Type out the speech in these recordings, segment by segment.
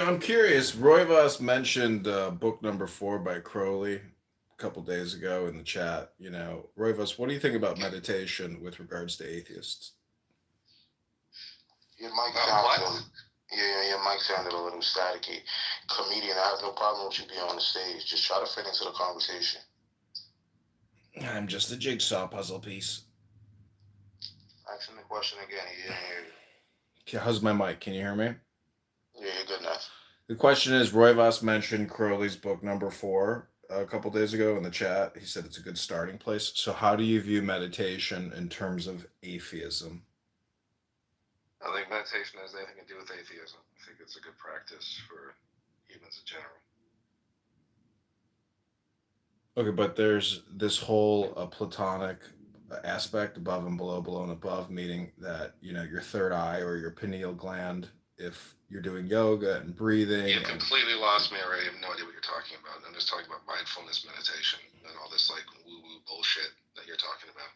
I'm curious. Roivas mentioned book number four by Crowley a couple days ago in the chat. Roivas, what do you think about meditation with regards to atheists? Your mic sounded your mic sounded a little staticky. Comedian, I have no problem with you being on the stage. Just try to fit into the conversation. I'm just a jigsaw puzzle piece. Asking the question again. He didn't hear you. Okay, how's my mic? Can you hear me? Yeah, you're good enough. The question is, Roivas mentioned Crowley's book number four a couple days ago in the chat. He said it's a good starting place. So, how do you view meditation in terms of atheism? I think meditation has anything to do with atheism. I think it's a good practice for humans in general. Okay, but there's this whole Platonic aspect, above and below, below and above, meaning that, your third eye or your pineal gland, if you're doing yoga and breathing. You completely lost me already. I have no idea what you're talking about. I'm just talking about mindfulness meditation and all this like woo-woo bullshit that you're talking about.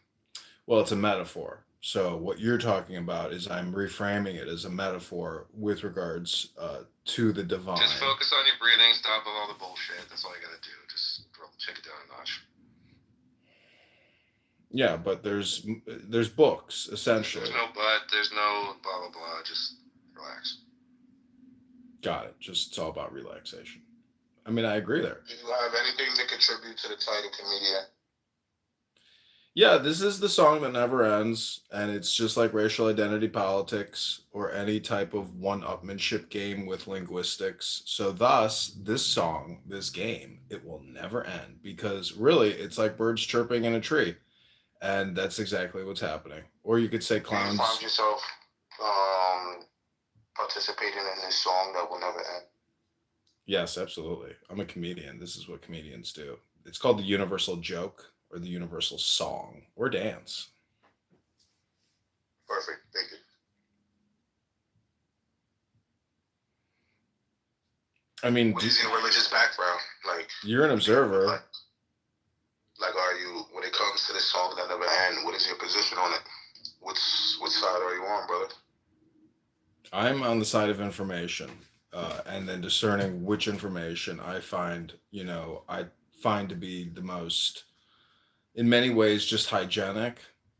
Well, it's a metaphor. So what you're talking about is I'm reframing it as a metaphor with regards to the divine. Just focus on your breathing. Stop with all the bullshit. That's all you got to do. Just take it down a notch. Yeah, but there's books essentially. There's no but. There's no blah blah blah. Just relax. Got it. Just it's all about relaxation. I mean, I agree there. Do you have anything to contribute to the title, comedian? Yeah, this is the song that never ends, and it's just like racial identity politics or any type of one-upmanship game with linguistics. So thus, this song, this game, it will never end because really it's like birds chirping in a tree. And that's exactly what's happening. Or you could say clowns. You find yourself participating in this song that will never end? Yes, absolutely. I'm a comedian. This is what comedians do. It's called the universal joke or the universal song or dance. Perfect. Thank you. I mean, what is your religious background? Like, you're an observer. Like, are you, when it comes to this song that never end, what is your position on it? Which side are you on, brother? I'm on the side of information, and then discerning which information I find to be the most, in many ways, just hygienic.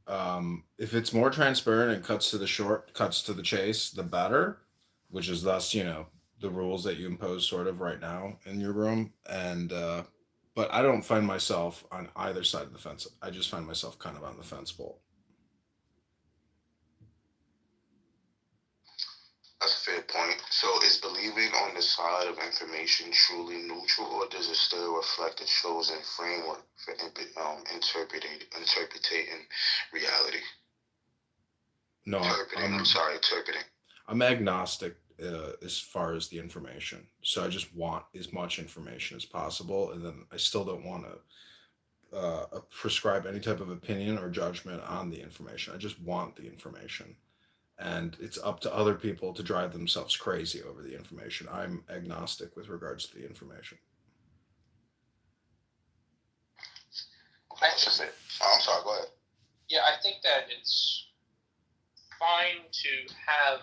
If it's more transparent and cuts to the chase, the better, which is thus, the rules that you impose sort of right now in your room. And, but I don't find myself on either side of the fence. I just find myself kind of on the fence pole. That's a fair point. So is believing on the side of information truly neutral, or does it still reflect a chosen framework for interpreting reality? No, interpreting. I'm agnostic as far as the information. So I just want as much information as possible, and then I still don't want to prescribe any type of opinion or judgment on the information. I just want the information. And it's up to other people to drive themselves crazy over the information. I'm agnostic with regards to the information. I'm sorry, go ahead. Yeah, I think that it's fine to have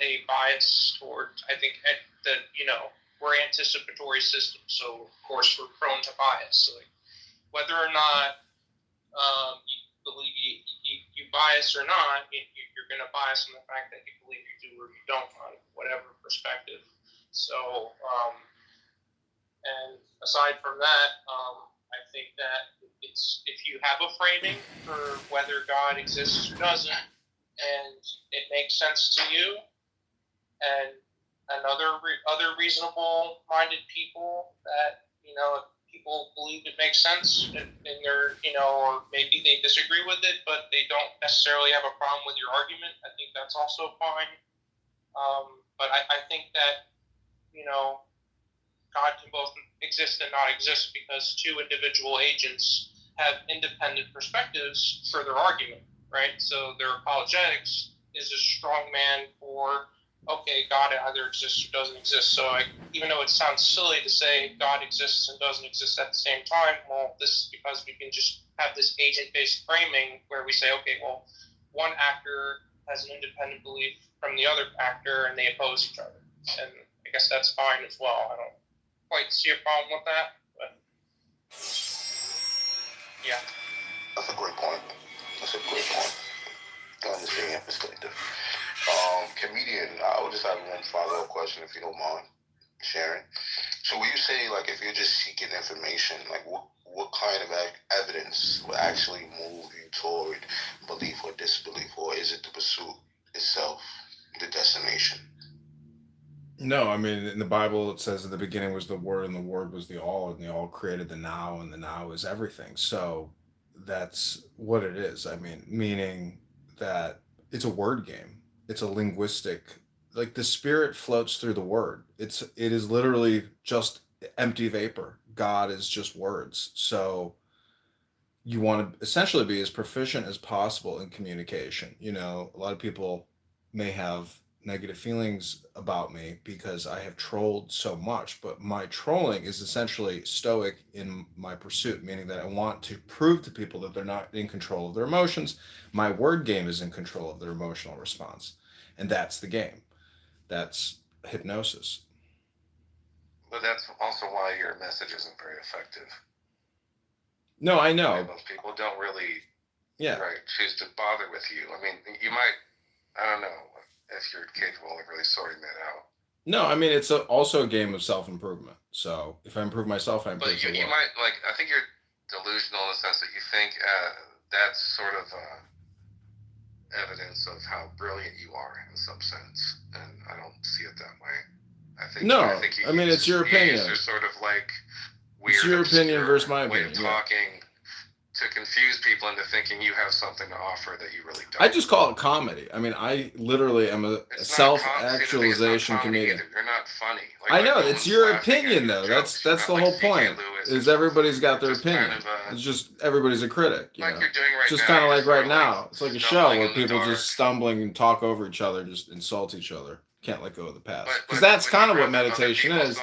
a bias toward, I think that, we're anticipatory systems, so of course we're prone to bias. So, like, whether or not you believe you bias or not, you're going to bias on the fact that you believe you do or you don't on whatever perspective. So, and aside from that, I think that it's if you have a framing for whether God exists or doesn't, and it makes sense to you, and other reasonable-minded people that people believe it makes sense, and they're or maybe they disagree with it, but they don't necessarily have a problem with your argument. I think that's also fine. But I think that God can both exist and not exist because two individual agents have independent perspectives for their argument, right? So their apologetics is a strong man for, okay, God either exists or doesn't exist. So even though it sounds silly to say God exists and doesn't exist at the same time, well, this is because we can just have this agent-based framing where we say, okay, well, one actor has an independent belief from the other actor and they oppose each other. And I guess that's fine as well. I don't quite see a problem with that, but yeah. That's a great point. I understand your perspective. Comedian, I would just have one follow-up question if you don't mind sharing. So when you say, like, if you're just seeking information, like, what kind of evidence will actually move you toward belief or disbelief, or is it the pursuit itself, the destination? No, I mean, in the Bible, it says in the beginning was the Word, and the Word was the All, and the All created the Now, and the Now is everything. So that's what it is. I mean, meaning that it's a word game. It's a linguistic, like the Spirit floats through the Word. It is literally just empty vapor. God is just words. So you want to essentially be as proficient as possible in communication. You know, a lot of people may have negative feelings about me because I have trolled so much, but my trolling is essentially stoic in my pursuit, meaning that I want to prove to people that they're not in control of their emotions. My word game is in control of their emotional response. And that's the game. That's hypnosis. But that's also why your message isn't very effective. No, I know. Right, most people don't really Yeah. choose to bother with you. I mean, you might, I don't know if you're capable of really sorting that out. No, I mean, it's also a game of self-improvement. So if I improve myself, I improve the world. But you might, like, I think you're delusional in the sense that you think that's sort of evidence of how brilliant you are in some sense. And I don't see it that way. I mean, it's your opinion. It's sort of like weird, it's your opinion versus my way opinion. Of talking to confuse people into thinking you have something to offer that you really don't. I just call it comedy. I mean, I literally am a self-actualization comedian. You're not funny. Like, I know, it's your opinion, though. That's the whole point. Is everybody's got their opinion. It's just everybody's a critic. You know? You're doing right just kind of like right now. It's like a show where people just stumbling and talk over each other, just insult each other. Can't let go of the past. Because that's kind of what meditation is.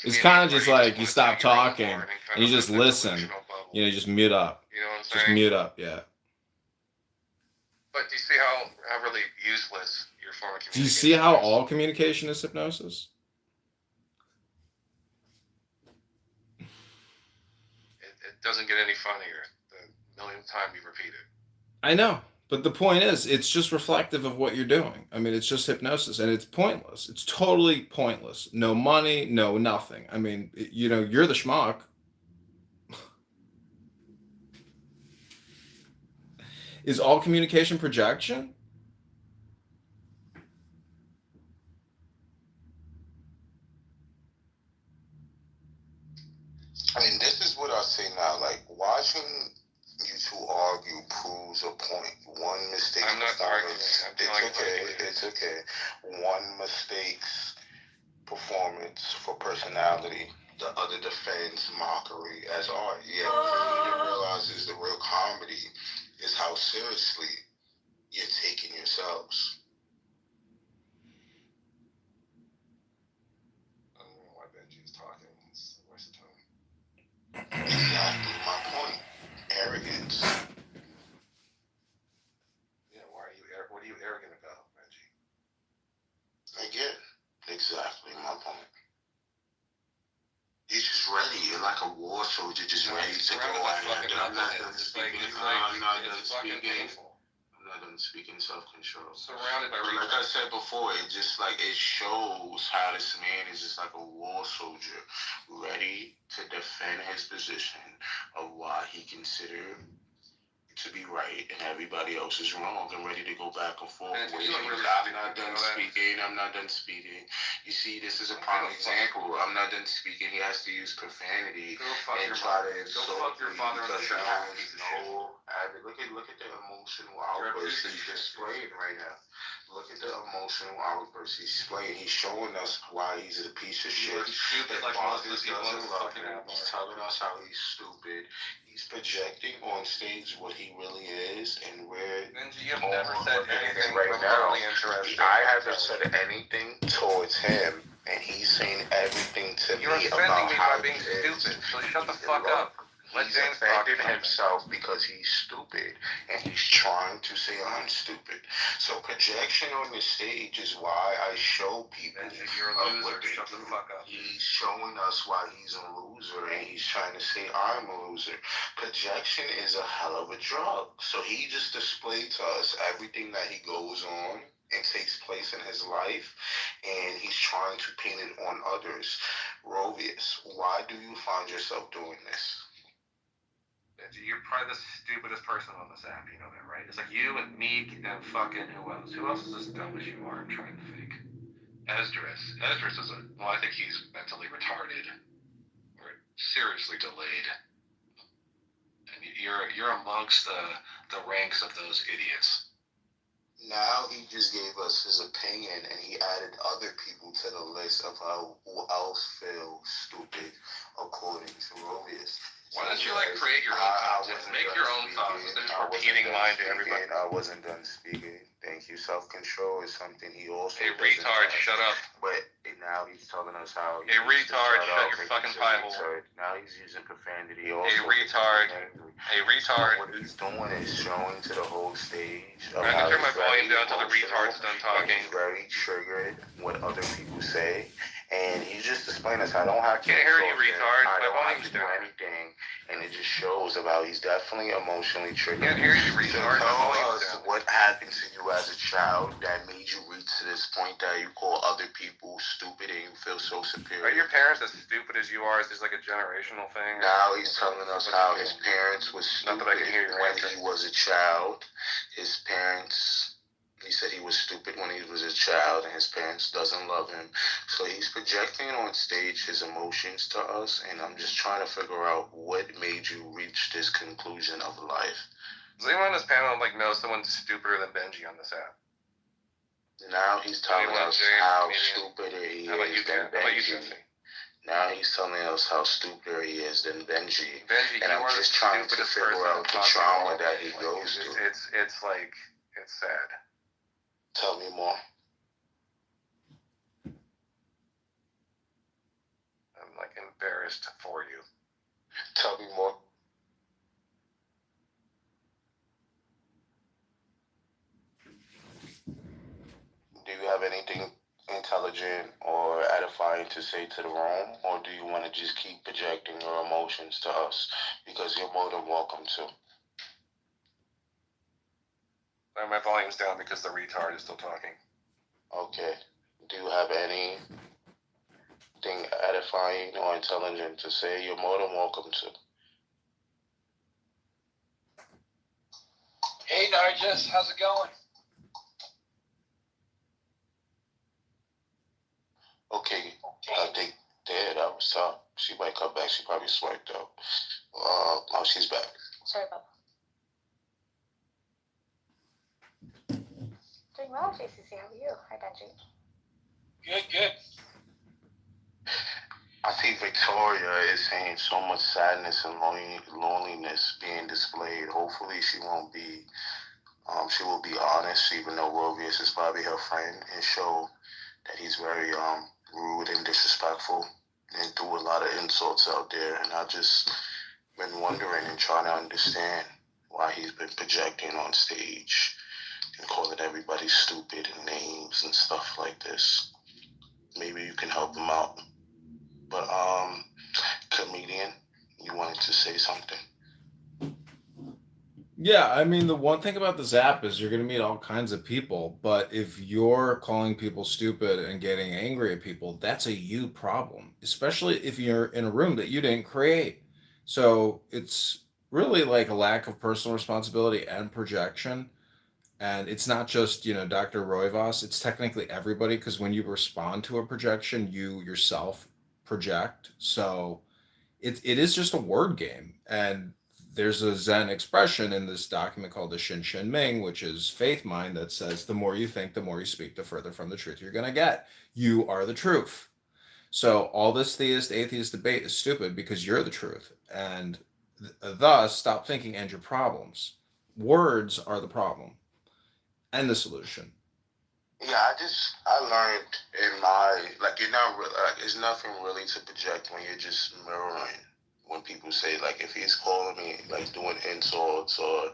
It's kind of just like you stop talking and you just listen. You know, you just mute up. You know what I'm saying? Just mute up, yeah. But do you see how really useless your form of communication is? Do you see how all communication is hypnosis? It doesn't get any funnier the millionth time you repeat it. I know. But the point is, it's just reflective of what you're doing. I mean, it's just hypnosis, and it's pointless. It's totally pointless. No money, no nothing. I mean, you know, you're the schmuck. Is all communication projection? I mean, this is what I say now. Like, watching you two argue proves a point. One mistake. I'm not arguing. It's okay. One mistake's performance for personality. The other defends mockery as art. Yeah, what you need to realize is the real comedy is how seriously you're taking yourselves. I don't know why Benji is talking. It's a waste of time. Exactly my point. Arrogance. Yeah, what are you arrogant about, Benji? Again, exactly my point. You're just ready. You're like a war soldier, just ready to go. I'm not done speaking. I'm not done speaking self-control. Surrounded by like I said before, it just like it shows how this man is just like a war soldier, ready to defend his position of why he considered to be right and everybody else is wrong, and ready to go back and forth. I'm not done speaking. You see, this is a prime example. I'm not done speaking. He has to use profanity and try to insult me because he has no. Look at the emotional outburst he's displaying right now. Look at the emotional outburst he's displaying. He's showing us why he's a piece of shit. He's telling us how he's stupid. He's projecting on stage what he really is, and we're. Benji, you've never said anything right now. Interesting. I haven't said anything towards him, and he's saying everything to me about how being stupid. So shut the fuck up. He's offended himself because he's stupid, and he's trying to say I'm stupid. So projection on the stage is why I show people. You're a loser. Shut the fuck up. He's showing us why he's a loser, and he's trying to say I'm a loser. Projection is a hell of a drug. So he just displayed to us everything that he goes on and takes place in his life, and he's trying to paint it on others. Rovius, why do you find yourself doing this? You're probably the stupidest person on this app, you know that, right? It's like you and me and fucking who else? Who else is as dumb as you are? I'm trying to think. Esdras. Esdras is I think he's mentally retarded. Or seriously delayed. And you're amongst the ranks of those idiots. Now he just gave us his opinion, and he added other people to the list of who else feels stupid according to Rovius. Why don't you create your own content? Make your own thoughts instead of repeating mine to everybody. I wasn't done speaking. Thank you. Self-control is something he also. Hey, retard, shut up. But now he's telling us how. Hey, retard, shut your fucking pie hole. Now he's using profanity. Also hey, retard. Hey, retard. What he's doing is showing to the whole stage. I can turn my volume down until the retard's done talking. He's very triggered what other people say. And he's just explaining us, I don't have to. Can't hear you, retard. I don't My have to do anything. And it just shows about he's definitely emotionally triggered. Can't hear you, retard. Tell us what happened to you as a child that made you reach to this point that you call other people stupid and you feel so superior. Are your parents as stupid as you are? Is this like a generational thing? Now he's telling us how his parents were stupid Not that I can hear your when answer. he was a child. His parents, he said he was stupid when he was a child and his parents doesn't love him. So he's projecting on stage his emotions to us, and I'm just trying to figure out what made you reach this conclusion of life. Does anyone on this panel know someone stupider than Benji on this app? Now he's telling us how stupid he is than Benji. Now he's telling us how stupider he is than Benji. And I'm just trying to figure out the trauma that he goes through. It's sad. Tell me more. I'm embarrassed for you. Tell me more. Do you have anything intelligent or edifying to say to the room, or do you want to just keep projecting your emotions to us? Because you're more than welcome to. My volume's down because the retard is still talking. Okay. Do you have anything edifying or intelligent to say? You're more than welcome to. Hey, Nargis, how's it going? Okay, I think that was tough. She might come back. She probably swiped out. Oh, she's back. Sorry about that. Doing well, JCC. How are you? Hi, Benji. Good. I see Victoria is saying so much sadness and loneliness being displayed. Hopefully she won't be, she will be honest, even though Rovius is probably her friend, and show that he's very rude and disrespectful and threw a lot of insults out there. And I've just been wondering and trying to understand why he's been projecting on stage and calling everybody stupid and names and stuff like this. Maybe you can help him out. But, comedian, you wanted to say something? Yeah, I mean, the one thing about this app is you're going to meet all kinds of people, but if you're calling people stupid and getting angry at people, that's a you problem, especially if you're in a room that you didn't create. So it's really like a lack of personal responsibility and projection. And it's not just, Dr. Roivas, it's technically everybody, because when you respond to a projection, you yourself project. So it is just a word game. And there's a Zen expression in this document called the Shin Shin Ming, which is faith mind, that says the more you think, the more you speak, the further from the truth you're going to get. You are the truth. So all this theist, atheist debate is stupid because you're the truth. And thus, stop thinking and your problems. Words are the problem and the solution. Yeah, I learned in my, you're not really, it's nothing really to project when you're just mirroring when people say, like, if he's calling me, like, doing insults or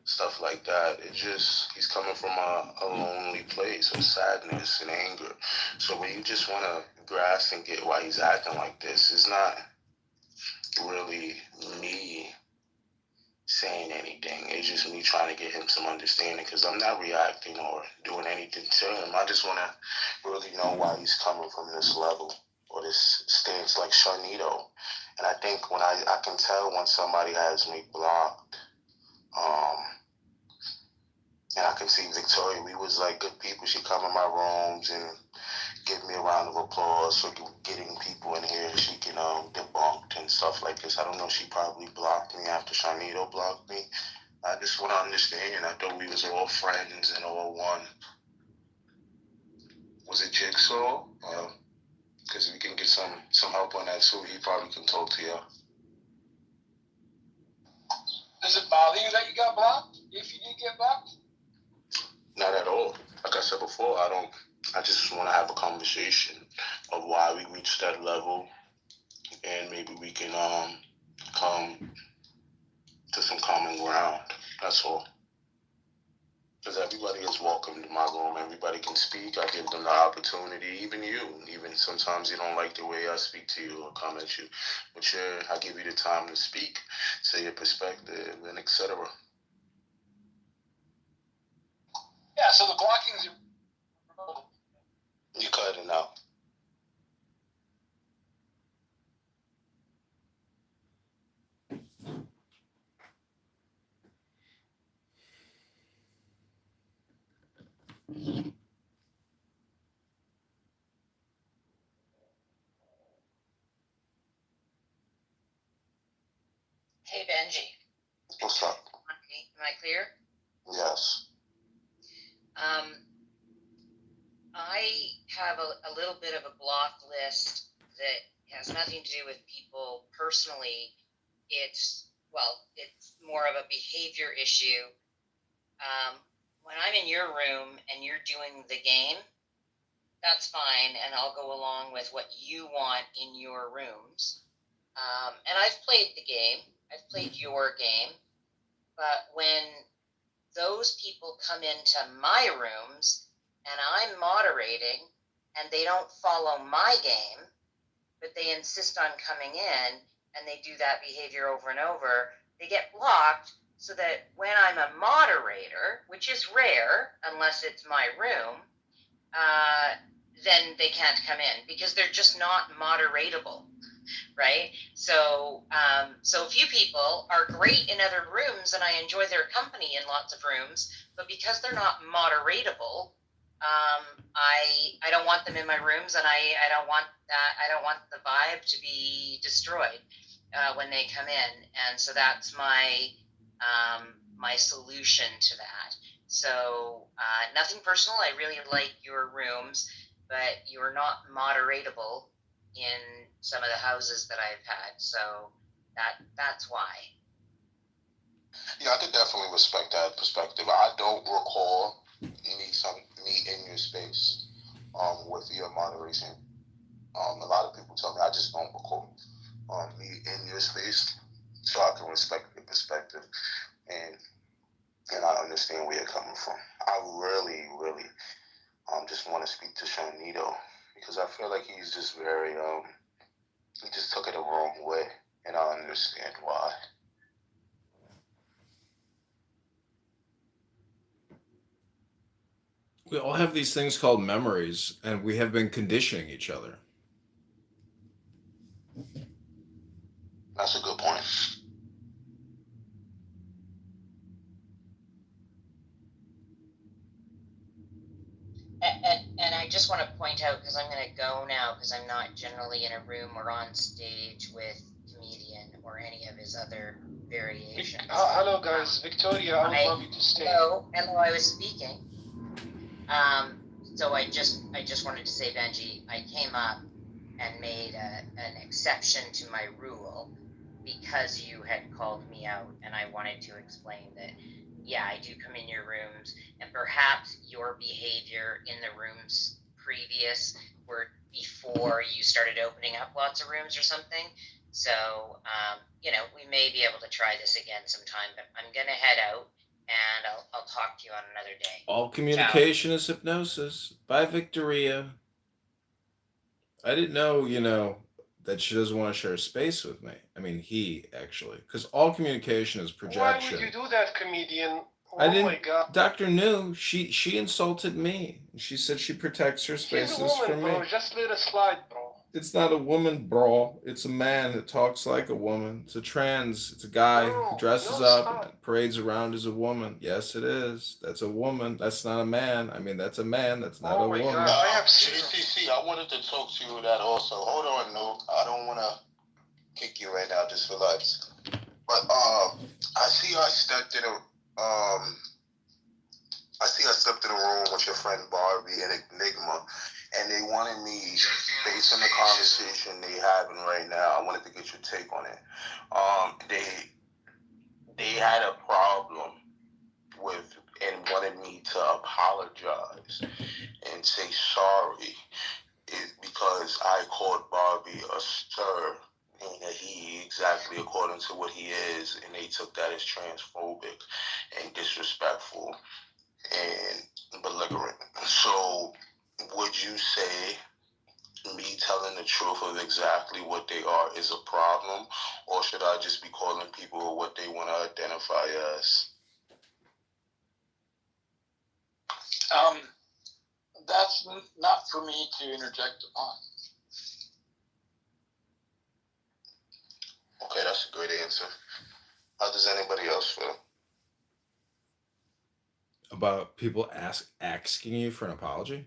stuff like that, he's coming from a lonely place of sadness and anger. So when you just want to grasp and get why he's acting like this, it's not really me saying anything. It's just me trying to get him some understanding, because I'm not reacting or doing anything to him. I just want to really know why he's coming from this level or this stance, like Sharnito. And I think when I can tell when somebody has me blocked, and I can see Victoria, we was like good people. She come in my rooms and give me a round of applause for getting people in here she can debunk and stuff like this. I don't know, she probably blocked me after Sharnito blocked me. I just want to understand. I thought we was all friends and all one. Was it Jigsaw? Because we can get some help on that too. He probably can talk to you. Does it bother you that you got blocked? If you did get blocked? Not at all. Like I said before, I just want to have a conversation of why we reached that level, and maybe we can come to some common ground. That's all. Because everybody is welcome to my room. Everybody can speak. I give them the opportunity. Even you. Even sometimes you don't like the way I speak to you or come at you. But I give you the time to speak, say your perspective, and etc. Yeah, so the blockings are... You cut it out. Hey, Benji. What's up? Am I clear? Yes. I have a little bit of a block list that has nothing to do with people personally. It's more of a behavior issue. When I'm in your room and you're doing the game, that's fine, and I'll go along with what you want in your rooms. And I've played the game. I've played your game. But when those people come into my rooms and I'm moderating and they don't follow my game, but they insist on coming in and they do that behavior over and over, they get blocked, so that when I'm a moderator, which is rare unless it's my room, then they can't come in because they're just not moderatable. Right? So a few people are great in other rooms and I enjoy their company in lots of rooms, but because they're not moderatable, I don't want them in my rooms, and I don't want that. I don't want the vibe to be destroyed when they come in. And so that's my solution to that. So nothing personal. I really like your rooms, but you're not moderatable in some of the houses that I've had, so that's why. Yeah, I could definitely respect that perspective. I don't recall me in your space with your moderation. A lot of people tell me I just don't recall me in your space, so I can respect your perspective and I understand where you're coming from. I really, really just want to speak to Sharnito, because I feel like he's just very he just took it the wrong way, and I understand why. We all have these things called memories, and we have been conditioning each other. That's a good point. And I just want to point out, because I'm going to go now, because I'm not generally in a room or on stage with comedian or any of his other variations. Hello, guys. Victoria, I would love you to stay. Hello, I was speaking. So I just wanted to say, Benji, I came up and made an exception to my rule because you had called me out, and I wanted to explain that, yeah, I do come in your rooms, and perhaps your behavior in the rooms previous were before you started opening up lots of rooms or something. So, we may be able to try this again sometime, but I'm going to head out and I'll talk to you on another day. All communication is hypnosis. Bye, Victoria. I didn't know, that she doesn't want to share space with me. I mean, he actually, because all communication is projection. Why would you do that, comedian? I Oh didn't. my God. Doctor knew. She insulted me. She said she protects her She's spaces a woman, from bro. me. Just let it slide, bro. It's not a woman brawl. It's a man that talks like a woman. It's a trans. It's a guy who No, dresses no, up stop. and parades around as a woman. Yes, it is. That's a woman. That's not a man. I mean, that's a man. That's not Oh a my woman. God. I have JCC, I wanted to talk to you that also. Hold on, no, I don't want to kick you right now. Just relax. But I see I stepped in a room with your friend Barbie and Enigma, and they wanted me, based on the conversation they having right now, I wanted to get your take on it. They had a problem with and wanted me to apologize and say sorry because I called Barbie a stir, and that he exactly according to what he is, and they took that as transphobic and disrespectful and belligerent. So, would you say me telling the truth of exactly what they are is a problem, or should I just be calling people what they want to identify as? That's not for me to interject upon. Okay, that's a great answer. How does anybody else feel? About people asking you for an apology?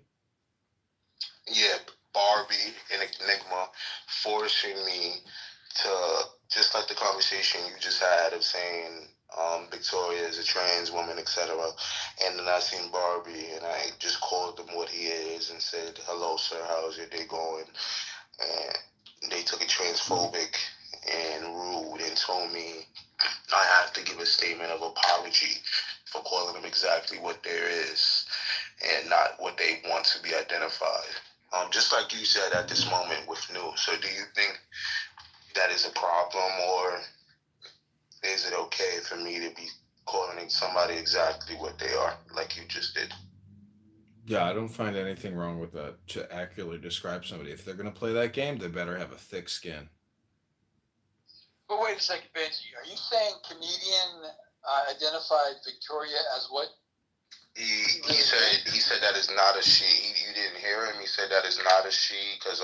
Yeah, Barbie and Enigma forcing me to, just like the conversation you just had of saying Victoria is a trans woman, etc. And then I seen Barbie and I just called him what he is and said, "Hello, sir, how's your day going?" And they took it transphobic and rude and told me I have to give a statement of apology for calling them exactly what there is and not what they want to be identified. Just like you said at this moment with New. So do you think that is a problem, or is it okay for me to be calling somebody exactly what they are, like you just did? Yeah, I don't find anything wrong with that to accurately describe somebody. If they're going to play that game, they better have a thick skin. But wait a second, Benji. Are you saying comedian identified Victoria as what? He said that is not a she. You didn't hear him. He said that is not a she because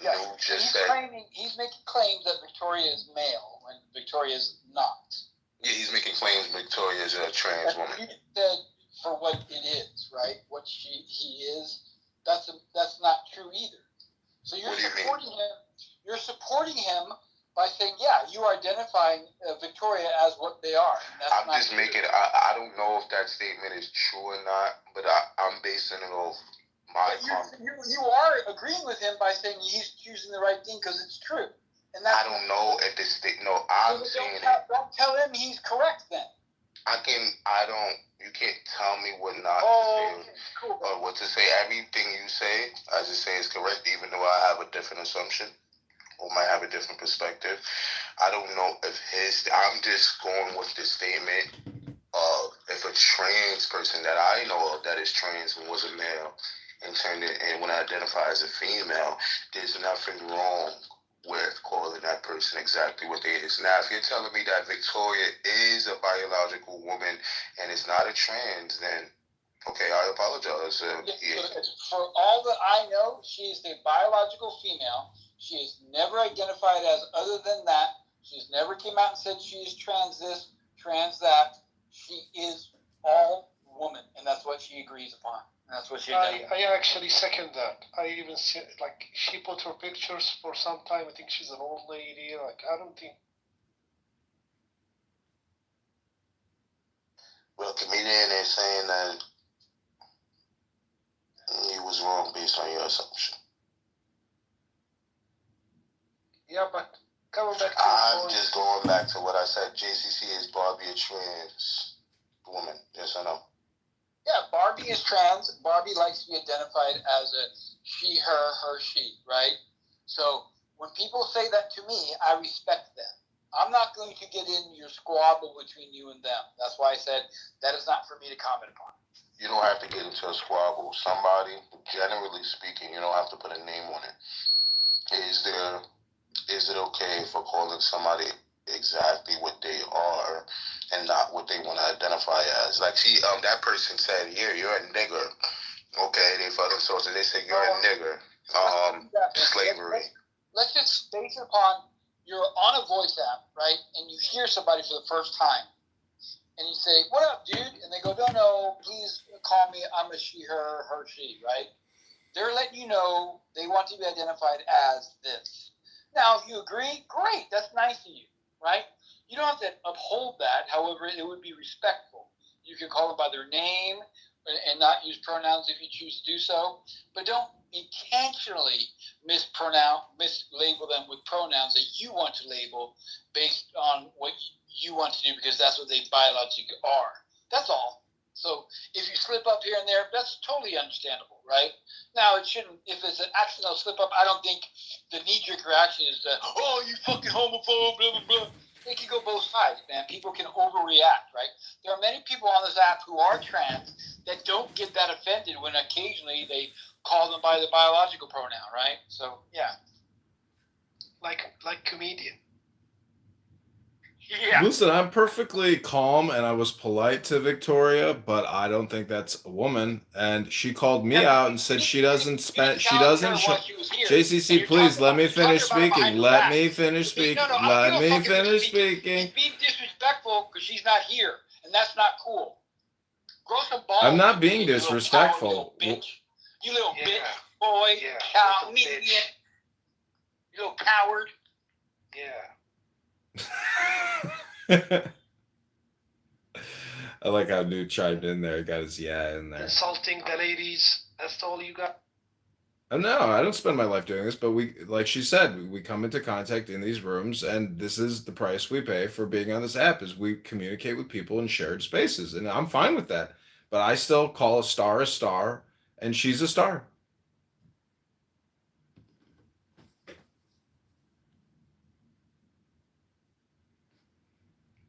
Yeah, New just he's making claims that Victoria is male when Victoria is not. Yeah, he's making claims Victoria is a trans woman. He said for what it is, right? What he is. That's not true either. So you're supporting him. You're supporting him by saying, yeah, you are identifying Victoria as what they are. I'm just making. I don't know if that statement is true or not, but I'm basing it off my comment. You are agreeing with him by saying he's choosing the right thing because it's true. And I don't know at this state. No, I'm saying it. Don't tell him he's correct then. You can't tell me what not to say cool. or what to say. Everything you say, I just say is correct, even though I have a different assumption or might have a different perspective. I don't know if I'm just going with the statement of if a trans person that I know of that is trans and was a male and turned it and when I identify as a female, there's nothing wrong with calling that person exactly what they is. Now, if you're telling me that Victoria is a biological woman and is not a trans, then okay, I apologize. For all that I know, she is a biological female. She is never identified as other than that. She's never came out and said she is trans this, trans that. She is all woman, and that's what she agrees upon. And that's what she does. I actually second that. I even see, she put her pictures for some time. I think she's an old lady. I don't think. Well, comedian is saying that he was wrong based on your assumption. Yeah, but coming back to I'm just going back to what I said. JCC is Barbie a trans woman? Yes or no? Yeah, Barbie is trans. Barbie likes to be identified as a she, her, she, right? So When people say that to me, I respect them. I'm not going to get in your squabble between you and them. That's why I said that is not for me to comment upon. You don't have to get into a squabble. Somebody, generally speaking, you don't have to put a name on it. Is it okay for calling somebody exactly what they are and not what they want to identify as? Like, that person said, "Here, you're a nigger." Okay, they fucking sources. They say you're a nigger. Slavery. Let's just base it upon you're on a voice app, right? And you hear somebody for the first time, and you say, "What up, dude?" And they go, "No, please call me. I'm a she, her, she," right? They're letting you know they want to be identified as this. Now, if you agree, great. That's nice of you, right? You don't have to uphold that. However, it would be respectful. You can call them by their name and not use pronouns if you choose to do so. But don't intentionally mislabel them with pronouns that you want to label based on what you want to do because that's what they biologically are. That's all. So if you slip up here and there, that's totally understandable, right? Now, it shouldn't, if it's an accidental slip up, I don't think the knee-jerk reaction is that, "Oh, you fucking homophobe, blah, blah, blah." It can go both sides, man. People can overreact, right? There are many people on this app who are trans that don't get that offended when occasionally they call them by the biological pronoun, right? So, yeah. Like comedian. Yeah. Listen, I'm perfectly calm and I was polite to Victoria, but I don't think that's a woman. And she called me out and said she doesn't spend, she doesn't. JCC, please let me finish speaking. Let me finish speaking. Let me finish speaking. Be disrespectful because she's not here, and that's not cool. Grow some balls. I'm not being disrespectful. You little bitch, boy, cow, idiot. You little coward. Yeah. I like how Newt chimed in there, got his yeah in there. Insulting the ladies, that's all you got? No, I don't spend my life doing this, but we, like she said, we come into contact in these rooms, and this is the price we pay for being on this app, is we communicate with people in shared spaces, and I'm fine with that. But I still call a star, and she's a star.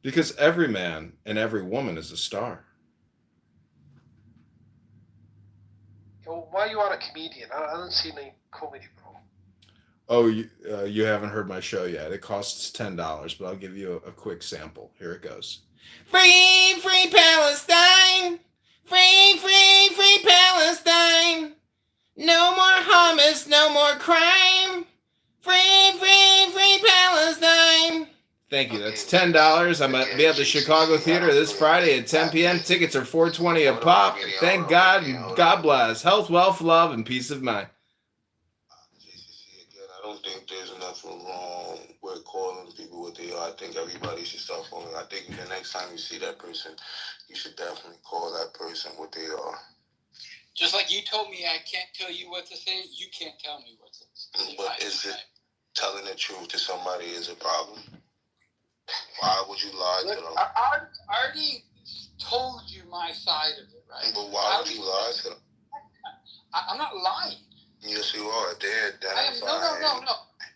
Because every man and every woman is a star. Well, why you are a comedian? I don't see any comedy, bro. Oh, you haven't heard my show yet. It costs $10, but I'll give you a quick sample. Here it goes. Free, free Palestine! Free, free, free Palestine! No more hummus, no more crime! Free, free, free Palestine! Thank you. That's $10. I'm at the Chicago Theater this Friday at 10 p.m. Tickets are $4.20 a pop. Thank God and God bless. Health, wealth, love, and peace of mind. JCC, again, I don't think there's nothing wrong with calling people what they are. I think everybody should start calling. I think the next time you see that person, you should definitely call that person what they are. Just like you told me I can't tell you what to say, you can't tell me what to say. But is it telling the truth to somebody is a problem? Why would you lie to them? I already told you my side of it, right? But why would you lie to them? I'm not lying. Yes, you are. They're identifying.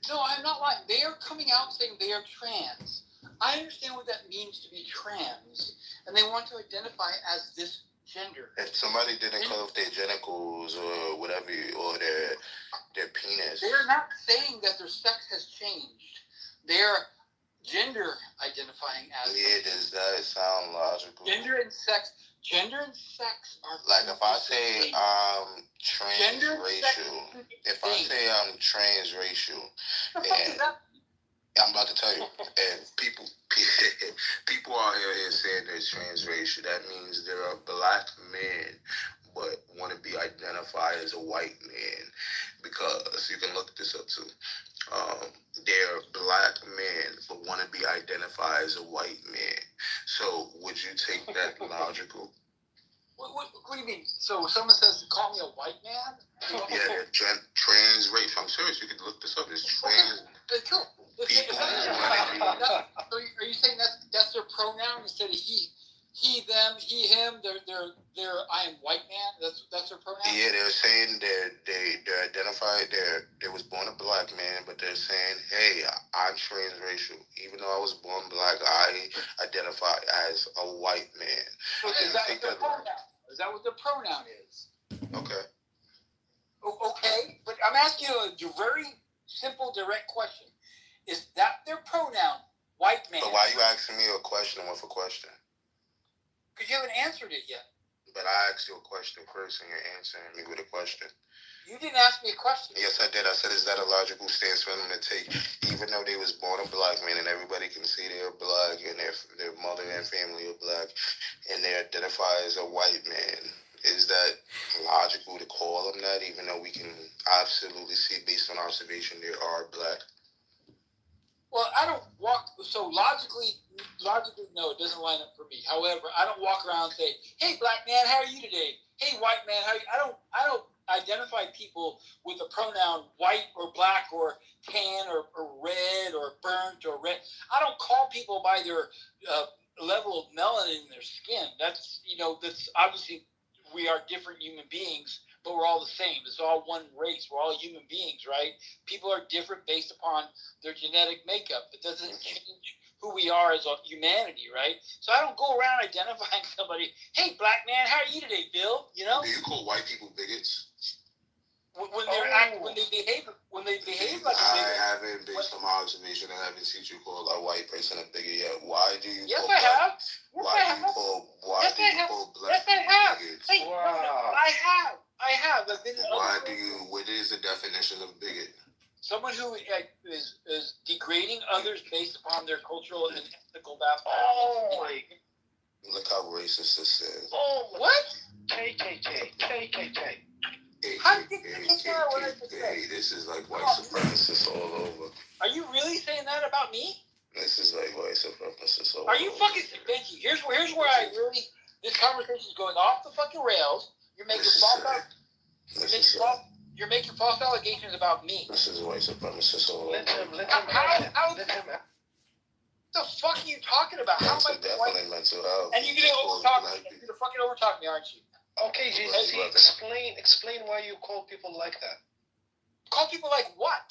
No, I'm not lying. They are coming out saying they are trans. I understand what that means to be trans, and they want to identify as this gender. If somebody didn't cut off their genitals or whatever, or their penis. They're not saying that their sex has changed. They're gender identifying as. Yeah, does that sound logical? Gender and sex are like if I say I'm transracial. If I say I'm transracial, and I'm about to tell you, and people out here saying they're transracial, that means they're a black man but want to be identified as a white man, because you can look this up too. They're black men but want to be identified as a white man. So would you take that logical? What do you mean? So someone says, call me a white man? Yeah, they're transracial. I'm serious. You could look this up. It's trans. Cool. People are you saying that's their pronoun instead of he he, them, he, him. They're I am white man. That's their pronoun. Yeah, they're saying they're identified. They was born a black man, but they're saying, hey, I'm transracial. Even though I was born black, I identify as a white man. So is that what their pronoun? Is that what their pronoun is? Okay. Okay, but I'm asking you a very simple, direct question. Is that their pronoun, white man? But why are you asking me a question with a question? Because you haven't answered it yet. But I asked you a question first, and you're answering me with a question. You didn't ask me a question. Yes, I did. I said, is that a logical stance for them to take, even though they was born a black man and everybody can see they're black and their mother and family are black, and they identify as a white man? Is that logical to call them that, even though we can absolutely see based on observation they are black? Well, I don't walk, so logically, no, it doesn't line up for me. However, I don't walk around and say, hey, black man, how are you today? Hey, white man, how are you? I don't identify people with the pronoun white or black or tan or red or burnt or red. I don't call people by their level of melanin in their skin. That's obviously we are different human beings, but we're all the same. It's all one race. We're all human beings, right? People are different based upon their genetic makeup. It doesn't change who we are as a humanity, right? So I don't go around identifying somebody, hey, black man, how are you today, Bill? You know? Do you call white people bigots? When they behave like a I bigot. haven't, based on my observation, I haven't seen you call a white person a bigot yet. Why do you Yes, call I have. Why do you call black people bigots? Hey, no, I have. I've been What is the definition of bigot? Someone who is degrading others based upon their cultural and ethical background. Oh my. Look how racist this is. Oh, What? KKK. How did you get that what I just said? Hey, this is like white supremacists all over. Are you really saying that about me? This is like white supremacists all over. Are you fucking Benji? Here's where I really this conversation is going off the fucking rails. You're making you're making false allegations about me. This is white supremacists all over. Let him How let him what the fuck are you talking about? How am I Definitely mental health. And you're gonna overtalk me. You're gonna fucking overtalk me, aren't you? Okay, JCC, explain why you call people like that. Call people like what?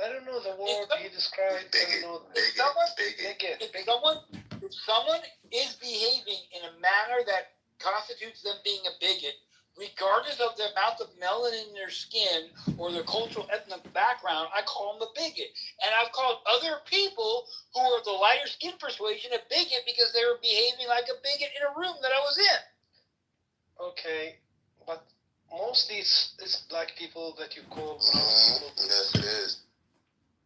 I don't know the word he described. Bigot. I don't know. If someone is behaving in a manner that constitutes them being a bigot, regardless of the amount of melanin in their skin or their cultural ethnic background, I call them a bigot. And I've called other people who are the lighter skin persuasion a bigot because they were behaving like a bigot in a room that I was in. Okay, but mostly it's black people that you call. Yes, it is.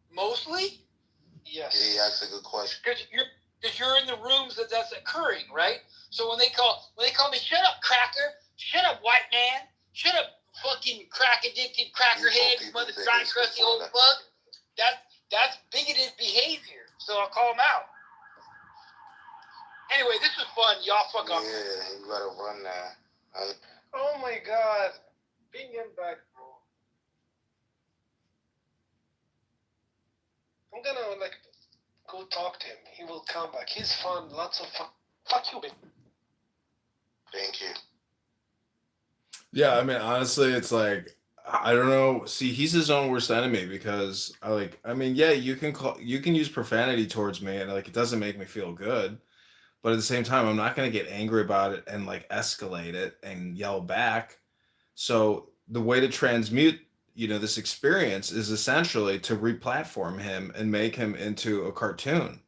Mostly? Yes. He asked a good question. Because you're in the rooms that's occurring, right? So when they call me, shut up, cracker, shut up, white man, shut up, fucking crack addicted crackerhead, mother dry crusty old fuck. That's bigoted behavior. So I'll call them out. Anyway, this was fun. Y'all fuck off. Yeah, you gotta run now. Oh my God, bring him back, bro. I'm gonna go talk to him. He will come back. He's fun. Lots of fun. Fuck you, man. Thank you. Yeah, I mean, honestly, it's like I don't know. See, he's his own worst enemy because yeah, you can use profanity towards me, and it doesn't make me feel good. But at the same time, I'm not going to get angry about it and escalate it and yell back. So the way to transmute, this experience is essentially to replatform him and make him into a cartoon,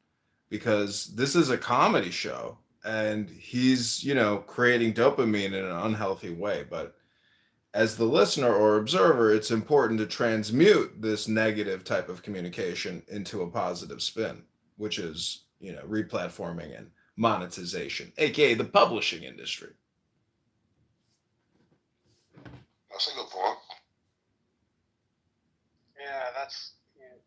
because this is a comedy show and he's, creating dopamine in an unhealthy way. But as the listener or observer, it's important to transmute this negative type of communication into a positive spin, which is, replatforming and monetization, aka the publishing industry. That's a good point. Yeah, that's yeah.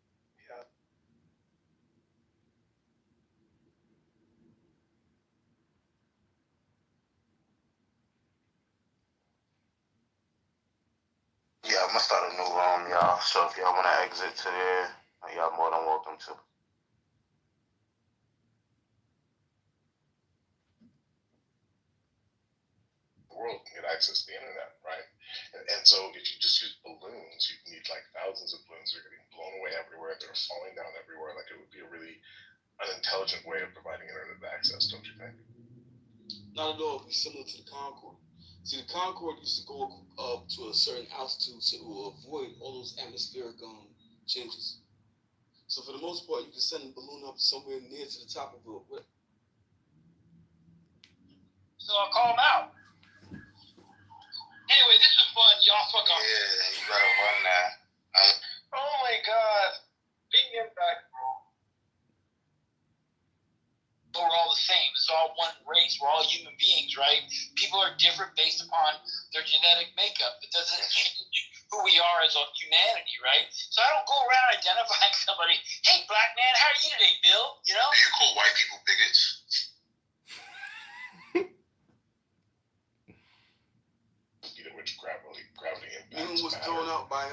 Yeah, I'm gonna start a new room, y'all. So if y'all wanna exit to there, y'all more than welcome to. world can get access to the internet, right? And so if you just use balloons, you need like thousands of balloons that are getting blown away everywhere. They're falling down everywhere. Like it would be a really unintelligent way of providing internet access, don't you think? Not at all. It'd be similar to the Concorde. See, the Concorde used to go up to a certain altitude to avoid all those atmospheric changes. So for the most part, you can send a balloon up somewhere near to the top of it. So I'll call him out. Anyway, this was fun. Y'all fuck off. Yeah, you gotta run that. Oh my god. Big impact, bro. We're all the same. It's all one race. We're all human beings, right? People are different based upon their genetic makeup. It doesn't change who we are as a humanity, right? So I don't go around identifying somebody, hey, black man, how are you today, Bill? You know? Do you call white people bigots? Which gravity impacts. Newton was thrown out by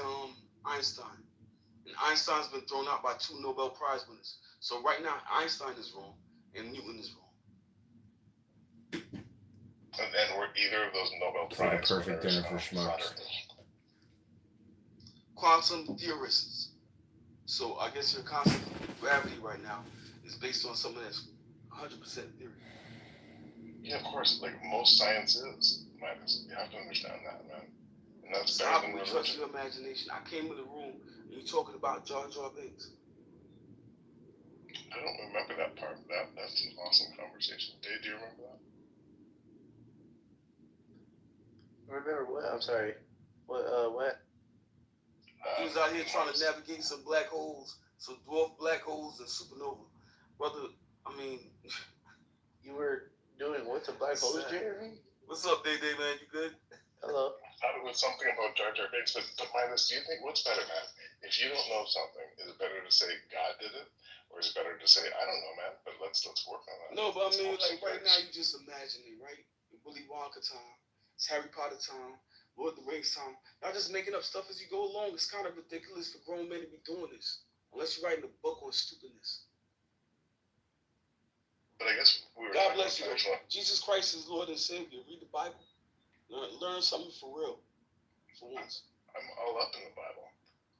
Einstein. And Einstein's been thrown out by 2 Nobel Prize winners. So right now, Einstein is wrong and Newton is wrong. And were either of those Nobel It's like a Prize perfect winners, dinner for schmucks. Quantum theorists. So I guess your concept of gravity right now is based on something that's 100% theory. Yeah, of course. Like most science is, Marcus. You have to understand that, man. And that's So better how than can we trust religion. your imagination? I came in the room and you're talking about Jar Jar Binks. I don't remember that part. That's an awesome conversation. Dave, do you remember that? Remember what? I'm sorry. What? He was out here trying to navigate some black holes, some dwarf black holes and supernova. Brother, I mean, You were doing what to black holes, Jeremy? what's up, Day Day, man? You good? Hello. I thought it was something about Jar Jar Binks, but Minus, do you think what's better, man? If you don't know something, is it better to say God did it, or is it better to say I don't know, man? But let's work on that. No, but I mean, Let's like right now, you just imagining, right? Willy Wonka time, it's Harry Potter time, Lord of the Rings time. Y'all just making up stuff as you go along. It's kind of ridiculous for grown men to be doing this, unless you're writing a book on stupidness. But I guess we were God talking bless you. about sexual. Jesus Christ is Lord and Savior. Read the Bible. Learn something for real, for once. I'm all up in the Bible.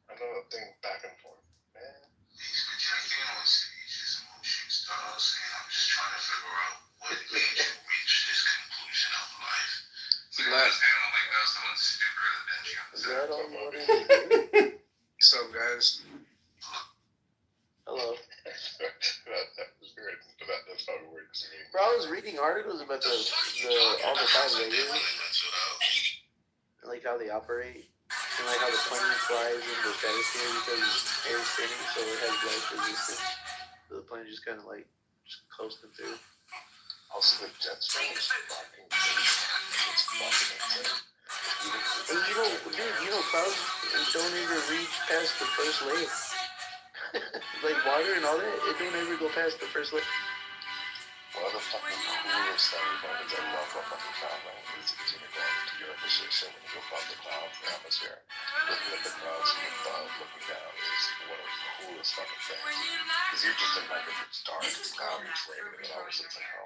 I know that thing back and forth, man. He's projecting on stages, emotions, stars, and I'm just trying to figure out what made you reach this conclusion of life. He left. Someone's stupider than Benji on the Is set. that all you wanted to do? What's up, guys? Hello. that was great, but that's probably weird to me. Bro, I was reading articles about all the time they use, like how they operate, and like how the plane flies in the stratosphere because air is spinning, so it has life resistance. So the plane just kind of like just coasting through. Also, the jet stream is fucking crazy. It's fucking insane. And you know, clouds don't ever reach past the first layer. Like water and all that, it don't ever go past the first layer. One of the fucking coolest things about it is I love about fucking traveling is when you go into your position when you go above the clouds, the atmosphere, looking at the clouds from above, looking down is one of the coolest fucking things. Because you're just in like if it's dark, it's cloudy, it's raining, and all of a sudden it's like, oh,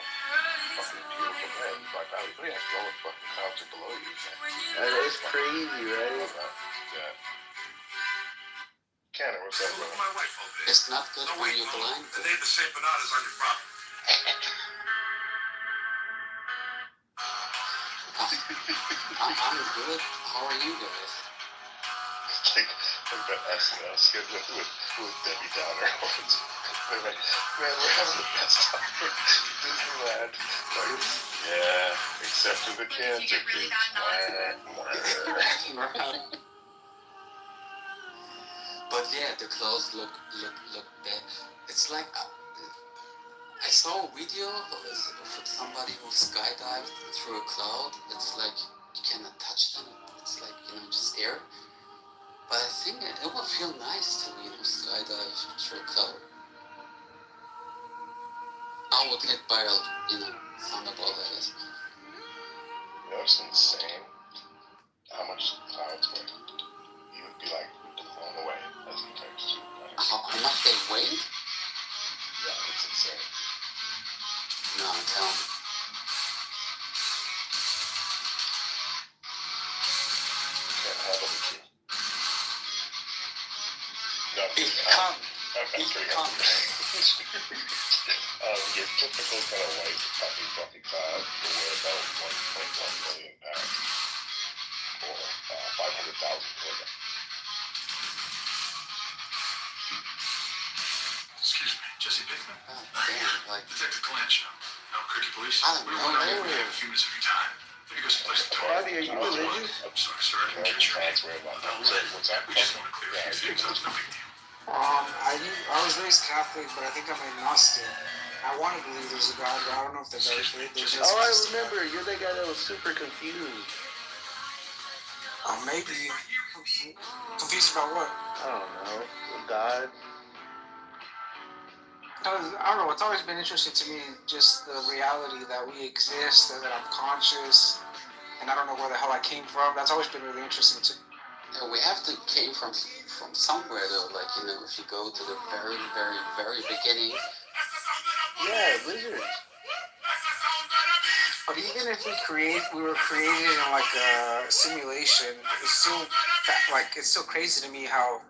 fucking beautiful day. You black out, you don't know what fucking clouds are below you. That is crazy, right? Yeah. Cannon, what's up, bro? My wife over there. It's not good when you're blind. They have the same bananas on your property. I'm good. How are you guys? It's like that SNL skit with Debbie Downer. They're like, man, we're having the best time for Disneyland. Like, yeah, except for the cancer kids. But yeah, the clothes look bad. It's like I saw a video of somebody who skydived through a cloud. It's like you cannot touch them. It's like, just air. But I think it would feel nice to, skydive through a cloud. I would hit by a, thunderbolt, I guess. You know, it's insane how much clouds weigh. You would be like blown away as compared to How much they weigh? Yeah, it's insane. No, tell me. He's the Congressman. Your typical kind of light puffy cloud will weigh about 1.1 million pounds or 500,000 kilograms. Excuse me, Jesse Pinkman? Damn, like, Detective Clanch, Albuquerque Police. I don't We know. want to give a few minutes of your time. Let me go someplace to talk. Bobby, are you religious? I'm sorry, sir, I didn't catch your name. What's that? We just want to clear a few things up, no big deal. I was raised Catholic, but I think I'm agnostic. I want to believe there's a God, but I don't know if there's actually. There's just Oh, I remember. You're the guy that was super confused. Maybe. Confused about what? I don't know. God. I don't know. It's always been interesting to me, just the reality that we exist and that I'm conscious, and I don't know where the hell I came from. That's always been really interesting to me. Yeah, we have to came from somewhere though. Like, you know, if you go to the very, very, very beginning. Yeah, lizards. But even if we were created in like a simulation, it's still crazy to me how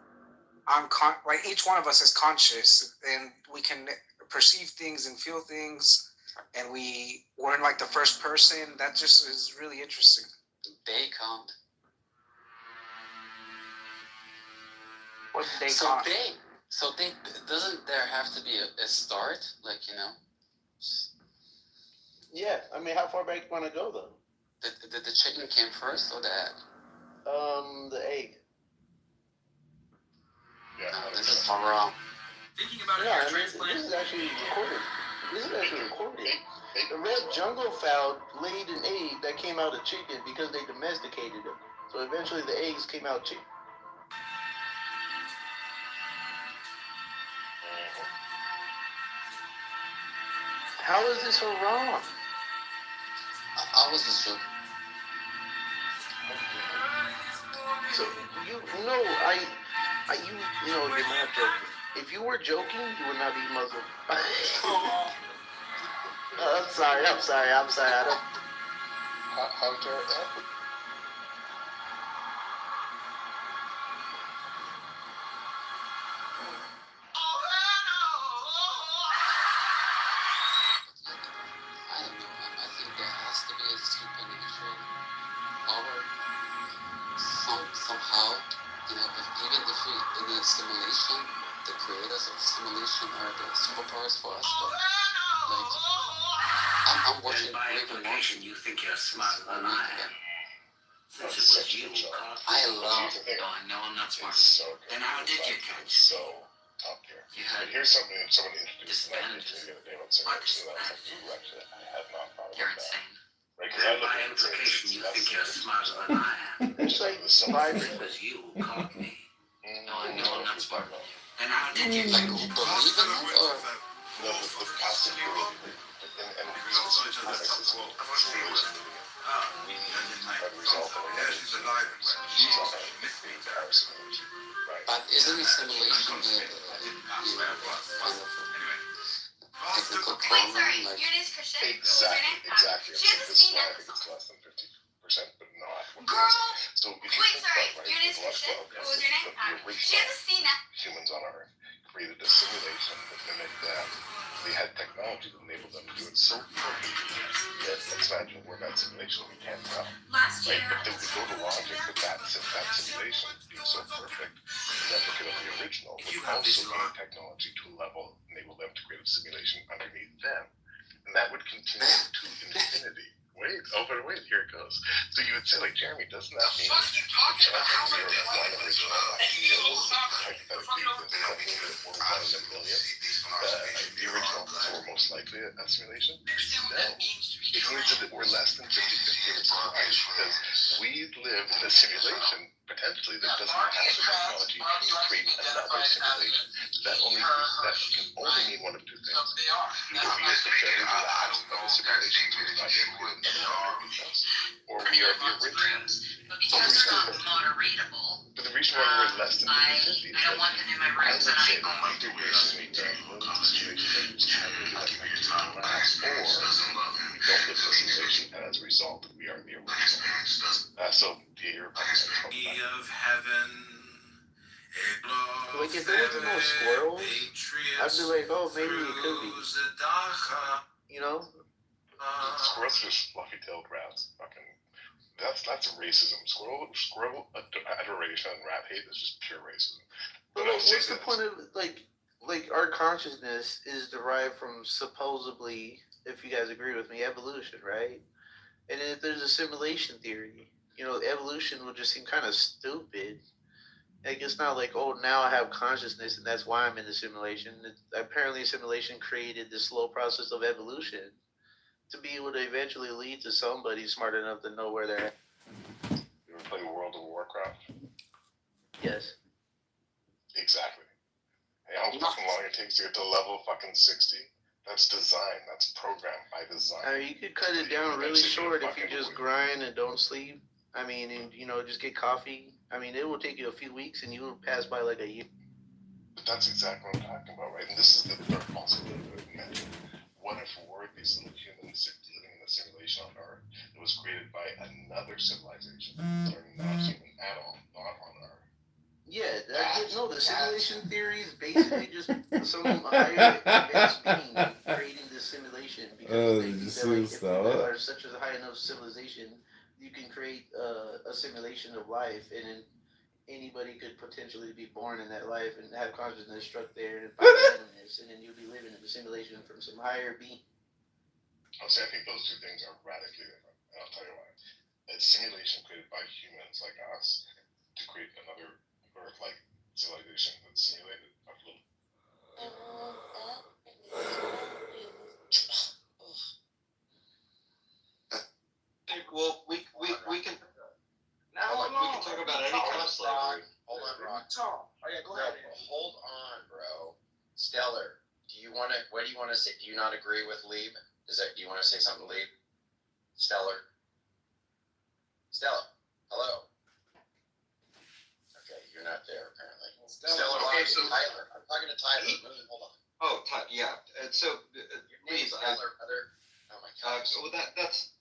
like each one of us is conscious and we can perceive things and feel things, and we're in like the first person. That just is really interesting. They count. What did they So count? they doesn't there have to be a start? Like, you know. Yeah, I mean, how far back do you want to go, though? The chicken came first or the egg? The egg. No, this is wrong. Thinking about a Yeah, hair I mean, transplant? this is actually recorded. The red jungle fowl laid an egg that came out a chicken because they domesticated it. So eventually the eggs came out chicken. How is this so wrong? I was just joking. So you're not joking. If you were joking, you would not be Muslim. I'm sorry. I don't. Hunter, I don't know. I think there has to be a supernatural power. Somehow, you know, even if we in a simulation, the creators of the simulation are the superpowers for us. But like, I'm watching Rick and Morty. You think you're smarter than I am. Since it was you who caught me. I love. No, I'm not smarter so than you. Then how did you catch so me? top tier. You had Here's something someone introduced to me disadvantages. the other day about simulation that I was like, ooh, actually, I have not thought You're about that. insane. Right? Because I Then look by at it and say, implication, you that's think you're the- smarter than I am. It's like Since it was you who caught me. No, I'm not smarter than you. Then how did you Like, catch who me? believe in it or? No, the possibility, and we are the result of our simulation, right? But isn't a simulation kind of technical program? Like, Exactly. She has a This is scene why I that think it's less than 50%, but not. Girl, So if you wait, think sorry, about, your right, name is the last Christian? podcast, What was your name? the She has a scene that humans on Earth created a simulation that mimicked that. They had technology that enabled them to do it so perfectly. Yet, let's imagine we're in that simulation, we can't tell. last Right? year. But then we go to logic that simulation being so perfect, the replicate of the original would also gain technology to a level enable them to create a simulation underneath them. And that would continue to infinity. Wait, here it goes. So you would say, like, Jeremy, doesn't that mean the chance that we are one original idea hypothetically exists? That means that we're one in a million? The original, so we're most likely a simulation? No. It means that we're less than 50-50 in this life because we live in a simulation potentially that doesn't have the technology to create another simulation. That can only mean one of two things. Either we are the very last of the simulations who is not yet created another one underneath us, or we are the original. But because they're not moderatable, But the reason why we're less than 50-50 is I don't want them in my room, but I go that either you're simulating the simulation that you just have to let continue to last, or we don't live in a simulation, and as a result, we are the original. So, your Of heaven, Wait, like if there wasn't no squirrels, I'd be like, oh, maybe it could be. You know? Squirrels are just fluffy-tailed rats. Fucking, that's racism. Squirrel adoration and rat hate is just pure racism. But like, what's the point of like our consciousness is derived from supposedly, if you guys agree with me, evolution, right? And if there's a simulation theory, you know, evolution would just seem kind of stupid. Like it's not like, oh, now I have consciousness and that's why I'm in the simulation. Apparently, simulation created the slow process of evolution to be able to eventually lead to somebody smart enough to know where they're at. You ever play World of Warcraft? Yes. Exactly. Hey, how fucking long it takes to get to level fucking 60? That's design. That's programmed by design. I mean, you could cut it down really short if you just grind and don't sleep. I mean, and you know, just get coffee. I mean, it will take you a few weeks and you will pass by like a year. But that's exactly what I'm talking about, right? And this is the third possibility of imagine. What if we're these little humans living in a simulation on Earth that was created by another civilization that are not human at all, not on Earth? Yeah, no, the simulation theory is basically just some higher advanced being creating this simulation because they think that like, if you are such a high enough civilization, you can create a simulation of life, and then anybody could potentially be born in that life and have consciousness struck there and find randomness, and then you'll be living in the simulation from some higher being. I think those two things are radically different, and I'll tell you why. It's simulation created by humans like us to create another Earth-like civilization that's simulated. Well, we can. Now, we can talk about any kind of slavery. Hold on, Rock. Oh yeah, go ahead. Hold on, bro. Stellar, do you want to? What do you want to say? Do you not agree with Lieb? Do you want to say something, Lieb? Stellar. Stella, hello. Okay, you're not there apparently. Stellar, okay, so Tyler. I'm talking to Tyler. Hold on. Oh, yeah. So, Please, Tyler. Oh my God. Well, that's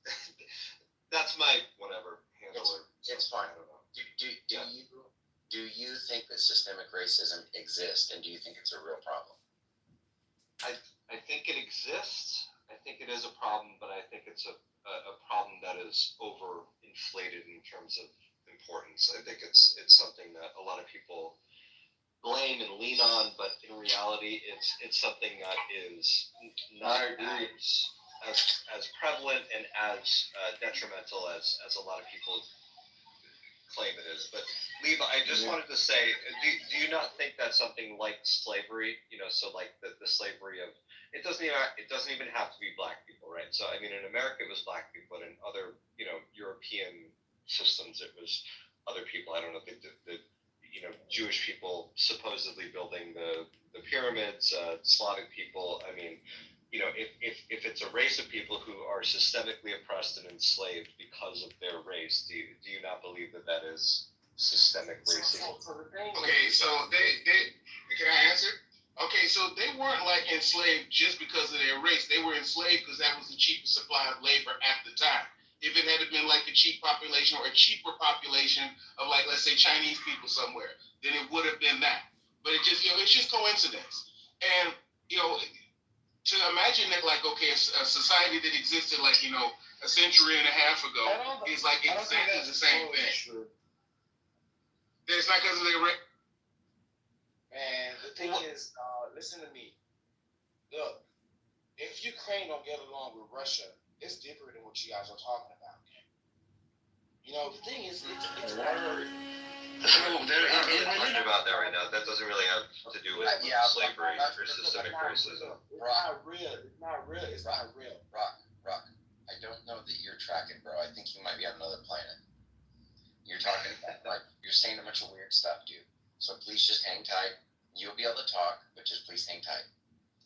my whatever handler. It's fine. Do you think that systemic racism exists, and do you think it's a real problem? I think it exists. I think it is a problem, but I think it's a problem that is overinflated in terms of importance. I think it's something that a lot of people blame and lean on, but in reality, it's something that is not as prevalent and as detrimental as a lot of people claim it is. But Lieb, I just wanted to say, do you not think that something like slavery, so like the slavery of, it doesn't even have to be black people, right? So I mean, in America it was black people, but in other European systems it was other people. I don't know, the Jewish people supposedly building the pyramids, Slavic people. I mean, if it's a race of people who are systemically oppressed and enslaved because of their race, do you not believe that is systemic racism? Okay, so they can I answer? Okay, so they weren't like enslaved just because of their race. They were enslaved because that was the cheapest supply of labor at the time. If it had been like a cheap population or a cheaper population of like, let's say, Chinese people somewhere, then it would have been that. But it just, it's just coincidence. And, to imagine that like, okay, a society that existed like, a century and a half ago is like exactly the same thing. It's not because of their race. And the thing is, listen to me. Look, if Ukraine don't get along with Russia, it's deeper than what you guys are talking about. The thing is, it's hard. We're not talking about that right now. That doesn't really have to do with slavery or systemic racism. It's not real. Rock. I don't know that you're tracking, bro. I think you might be on another planet. You're talking like you're saying a bunch of weird stuff, dude. So please just hang tight. You'll be able to talk, but just please hang tight.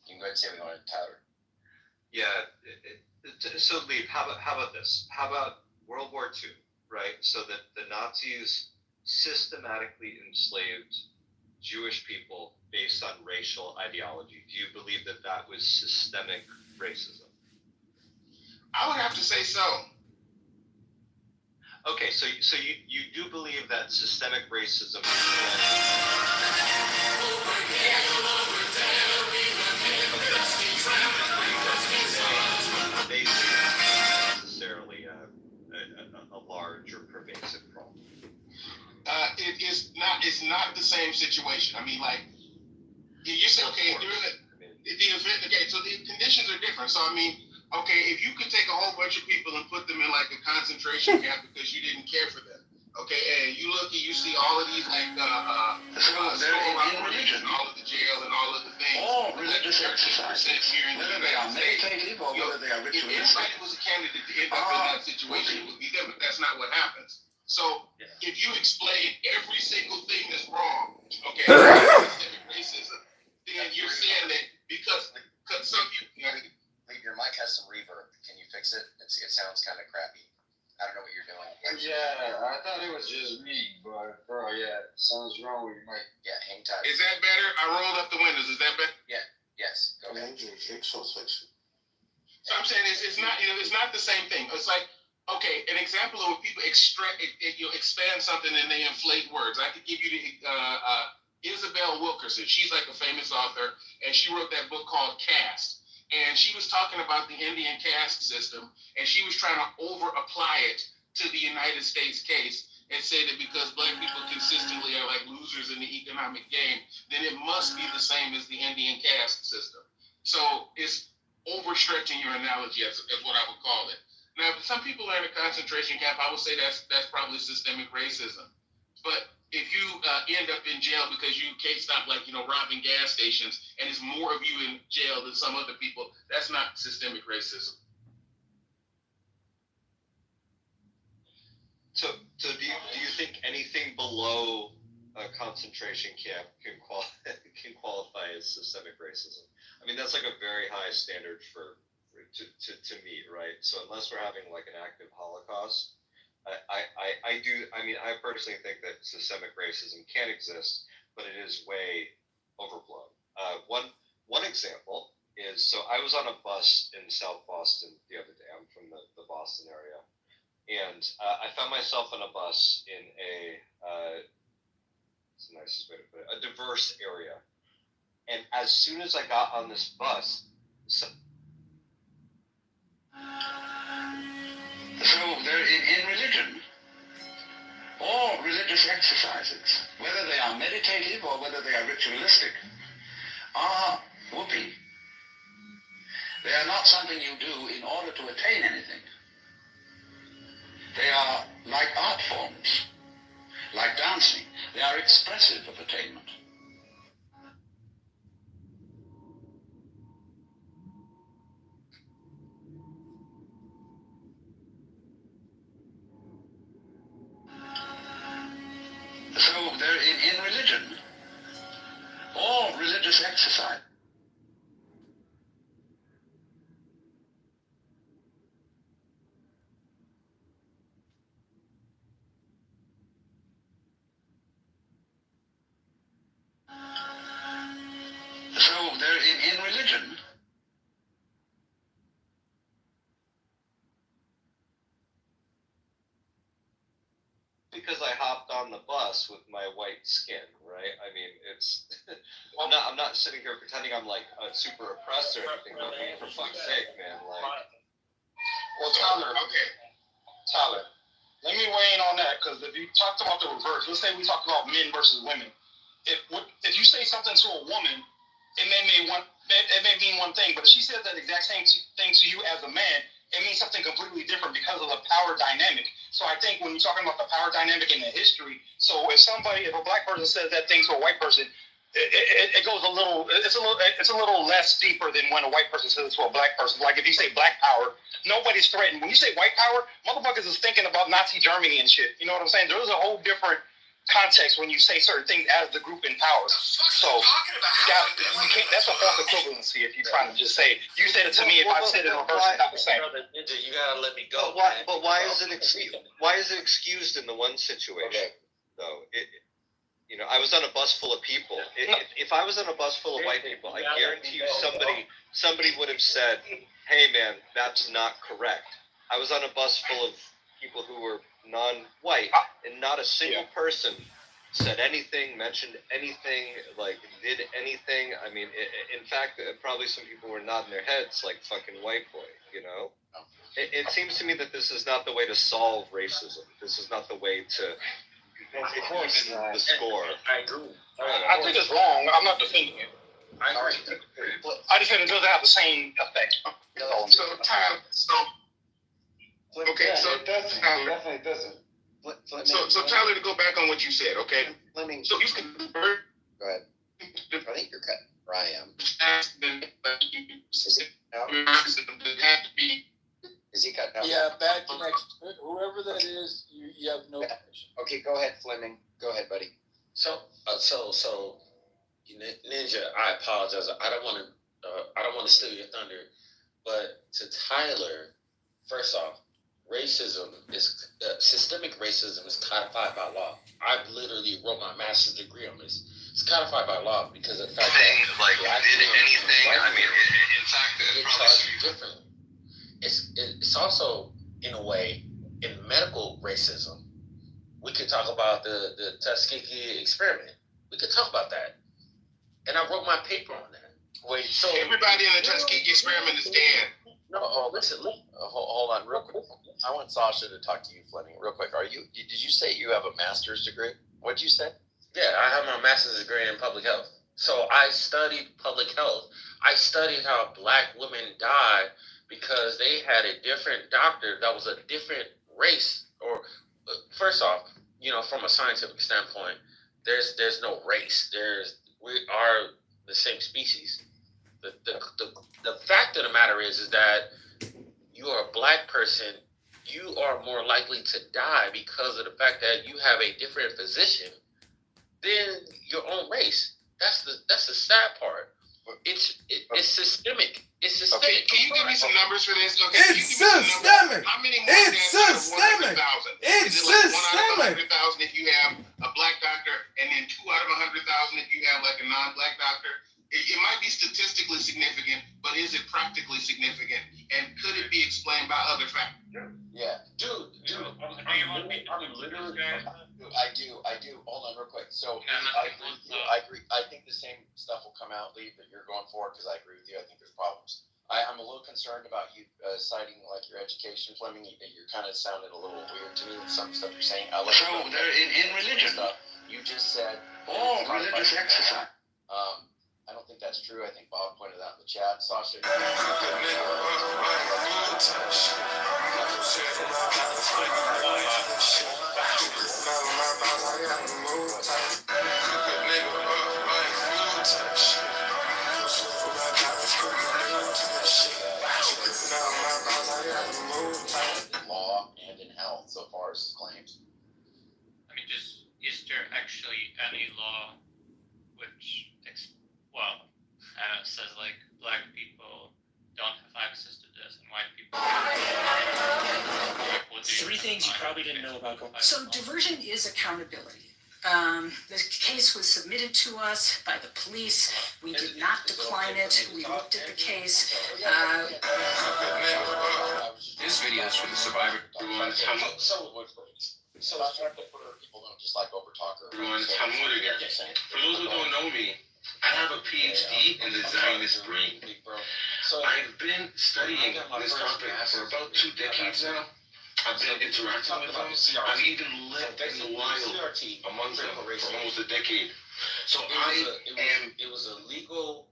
You can go ahead and say what you want to Tyler. Yeah. So, Lieb, how about this? How about World War II, right? So that the Nazis systematically enslaved Jewish people based on racial ideology. Do you believe that was systemic racism? I would have to say so. Okay, so you do believe that systemic racism necessarily a large or pervasive problem. It's not the same situation. I mean, like, you say, okay, so the conditions are different. So I mean, okay, if you could take a whole bunch of people and put them in like a concentration camp because you didn't care for them, okay, and you look and you see all of these like store operations, all of the jail and all of the things. All religious exercises, whether they are meditative or whether they are ritualistic. If anybody was a candidate to end up in that situation, it would be them, but that's not what happens. So if you explain every single thing that's wrong, okay, systemic racism, then you're saying that because some people, your mic has some reverb. Can you fix it? It sounds kind of crappy. I don't know what you're doing. Yeah, I thought it was just me, but bro, yeah, something's wrong with your mic. Yeah, hang tight. Is that better? I rolled up the windows. Is that better? Yeah. Yes. Go ahead. So I'm saying it's not it's not the same thing. It's like, okay, an example of when people expand something and they inflate words. I could give you the Isabel Wilkerson. She's like a famous author, and she wrote that book called Caste. And she was talking about the Indian caste system, and she was trying to over-apply it to the United States case and say that because black people consistently are like losers in the economic game, then it must be the same as the Indian caste system. So it's overstretching your analogy, as what I would call it. Now, some people are in a concentration camp. I would say that's probably systemic racism. But if you end up in jail because you can't stop, like, robbing gas stations, and there's more of you in jail than some other people, that's not systemic racism. So do you think anything below a concentration camp can qualify as systemic racism? I mean, that's like a very high standard to meet, right? So unless we're having like an active Holocaust, I personally think that systemic racism can exist, but it is way overblown. One example is, so I was on a bus in South Boston the other day. I'm from the Boston area, and I found myself on a bus in it's the nicest way to put it, a diverse area. And as soon as I got on this bus, So in religion, all religious exercises, whether they are meditative or whether they are ritualistic, are whoopee. They are not something you do in order to attain anything. They are like art forms, like dancing. They are expressive of attainment. So in religion, all religious exercise. So in religion, because I hopped on the bus with my white skin, right? I mean, it's I'm not sitting here pretending I'm like super oppressed or anything, but for fuck's sake, man, like. Well, Tyler, let me weigh in on that, because if you talked about the reverse, let's say we talked about men versus women. If you say something to a woman, it may mean one thing, but if she says that exact same thing to you as a man, it means something completely different because of the power dynamic. So I think when you're talking about the power dynamic in the history, so if a black person says that thing to a white person, it goes it's a little less deeper than when a white person says it to a black person. Like if you say black power, nobody's threatened. When you say white power, motherfuckers is thinking about Nazi Germany and shit. You know what I'm saying? There's a whole different context when you say certain things as the group in power. So you can't. That's a false equivalency if you're trying to just say. You said it to me. If I said it in reverse, it's not the same. You gotta let me go. But why is it excused in the one situation though? I was on a bus full of people. If I was on a bus full of white people, I guarantee you somebody would have said, "Hey man, that's not correct." I was on a bus full of people who were non-white, and not a single person said anything, mentioned anything, like did anything. I mean, in fact, probably some people were nodding their heads like fucking white boy, you know? It seems to me that this is not the way to solve racism. This is not the way to even the score. I agree. I think it's wrong. I'm not defending it. I agree. I just think it doesn't have the same effect. So Tyler, okay, so it doesn't. It definitely doesn't. so Tyler, to go back on what you said, okay? Fleming, So you can go ahead. I think you're cut. Or I am. Is he cut now? Yeah, bad connection. Whoever that is, you have no connection. Okay, go ahead, Fleming. Go ahead, buddy. So Ninja, I apologize. I don't want to steal your thunder, but to Tyler, first off, racism is systemic racism is codified by law. I literally wrote my master's degree on this. It's codified by law because of the fact that like did anything. I mean, in fact, get charged differently. It's also, in a way, in medical racism. We could talk about the Tuskegee experiment. We could talk about that. And I wrote my paper on that. Wait, so everybody in the Tuskegee experiment is dead. No, listen. Hold on, real quick. I want Sasha to talk to you, Fleming, real quick. Did you say you have a master's degree? What'd you say? Yeah, I have my master's degree in public health. So I studied public health. I studied how black women died because they had a different doctor that was a different race. Or first off, from a scientific standpoint, there's no race. We are the same species. The fact of the matter is that you are a black person, you are more likely to die because of the fact that you have a different physician than your own race. That's the sad part. It's systemic. It's systemic. Okay, can you give me some numbers for this? Okay, It's systemic. How many more It's deaths out of systemic. 100,000? It's Is it like 1 out of systemic. 100,000 if you have a black doctor, and then 2 out of 100,000 if you have like a non-black doctor? It might be statistically significant, but is it practically significant? And could it be explained by other factors? Yeah. Dude, I'm literally. I do. Hold on real quick. So I agree with you. I agree. I think the same stuff will come out, Lee, that you're going for, because I agree with you. I think there's problems. I'm a little concerned about you citing like your education, Fleming. You're kind of sounding a little weird to me with some stuff you're saying. I like So in religion, stuff you just said. all religious exercise. I don't think that's true. I think Bob pointed out in the chat. Sasha. Law and in health, so far as his claims. I mean, is there actually any law which says like black people don't have access to this and white people? Three things you probably didn't know about. So diversion is accountability. The case was submitted to us by the police. We did not decline it. We looked at the case. This video is for the survivor. So I try to put people don't just like overtalk her. Everyone, Talmud again. For those who don't know me, I have a PhD in the Zionist brain. I've been studying this topic for about 2 decades now. I've been interacting with them. I've even lived in the wild among them for almost a decade. So it was a legal.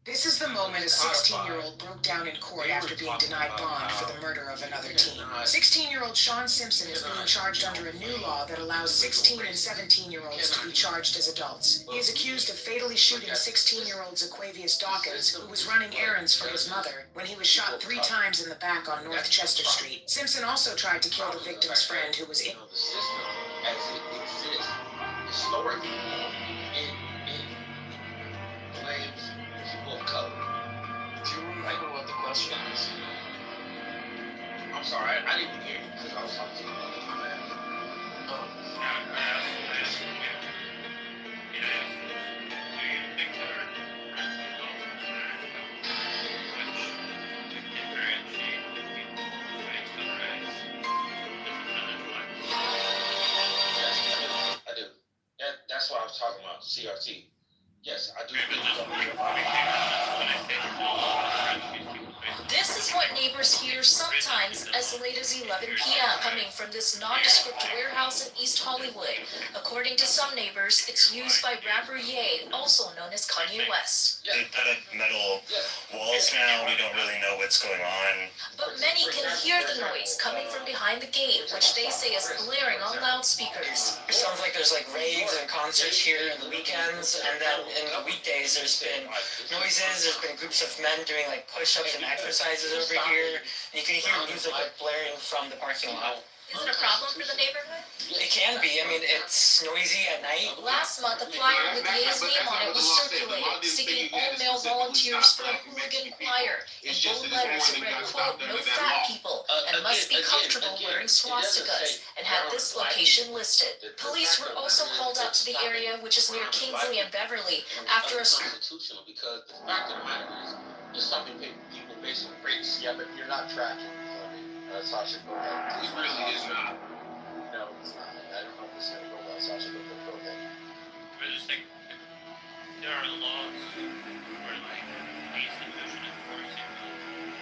This is the moment a 16-year-old broke down in court after being denied bond for the murder of another teen. 16-year-old Sean Simpson is being charged under a new law that allows 16 and 17-year-olds to be charged as adults. He is accused of fatally shooting 16-year-old Zaquavius Dawkins, who was running errands for his mother, when he was shot 3 times in the back on North Chester Street. Simpson also tried to kill the victim's friend, who was in. The system as it exists historically, it blames people of color. Do you remember what the question is? I'm sorry, I didn't hear you because I was talking to you. neighbors hear sometimes as late as 11 p.m. coming from this nondescript warehouse in East Hollywood. According to some neighbors, it's used by rapper Ye, also known as Kanye West. They put up metal walls now. We don't really know what's going on. But many can hear the noise coming from behind the gate, which they say is blaring on loudspeakers. It sounds like there's like raves and concerts here in the weekends, and then in the weekdays there's been noises, there's been groups of men doing like push-ups and exercises over here, and you can hear music like blaring from the parking lot. Is it a problem for the neighborhood? It can be. I mean, it's noisy at night. Last month, a flyer with Ye's name on it was circulated, seeking all male volunteers for a hooligan choir. In bold letters, it read, quote, "No fat people, and must be comfortable wearing swastikas," and had this location listed. Police were also called out to the area, which is near Kingsley and Beverly, after a Unconstitutional, because the fact of the matter is, you're stopping people based on race. Yeah, but you're not tracking. Sasha, go ahead. He really is not. No, it's not. I don't know if it's going to go well. Sasha, go ahead. But it's like, there are laws where like the institution enforcing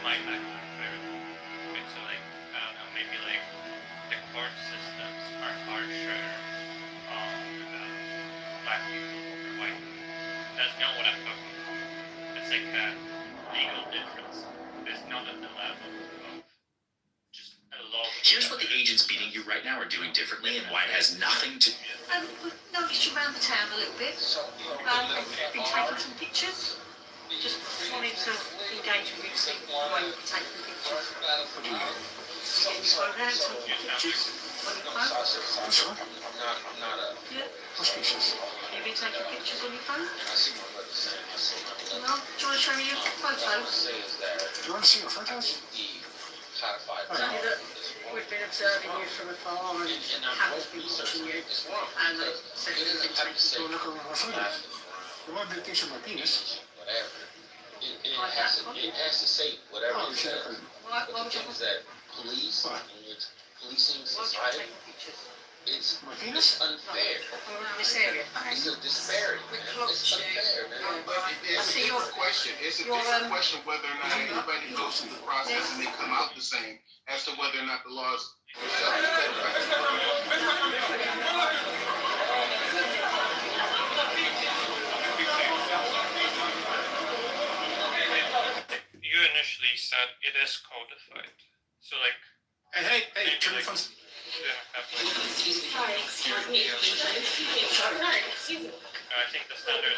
might act unfairly. Right? So like, I don't know, maybe like the court systems are harsher about black people over white people. That's not what I'm talking about. It's like a legal difference. It's not at the level of just a law. Here's what the agents beating you right now are doing differently and why it has nothing to... We've noticed you around the town a little bit. Been taking some pictures. Just wanted to engage with you, see why you're taking pictures. You're getting slowed down, taking pictures on your phone. I'm not a... Yeah. You've been taking pictures on your phone? I see my brother saying, I see my brother. Well, do you want to show me your photos? Say is that... Do you want to see your photos? Codified. Tell you that we've been observing you from afar and haven't been watching you. And they said you've been taking pictures. Look around my photos. You want to take picture of my penis? Whatever. It has to say whatever it says. But the thing is that police, when you're policing society, it's unfair. This area. It's a disparity, man. It's unfair, man. But it's a question. It's a different question whether or not everybody goes through the process and they come out the same as to whether or not the laws You initially said it is codified. So like... Hey, turn your phones. Sorry, excuse me. I think the standard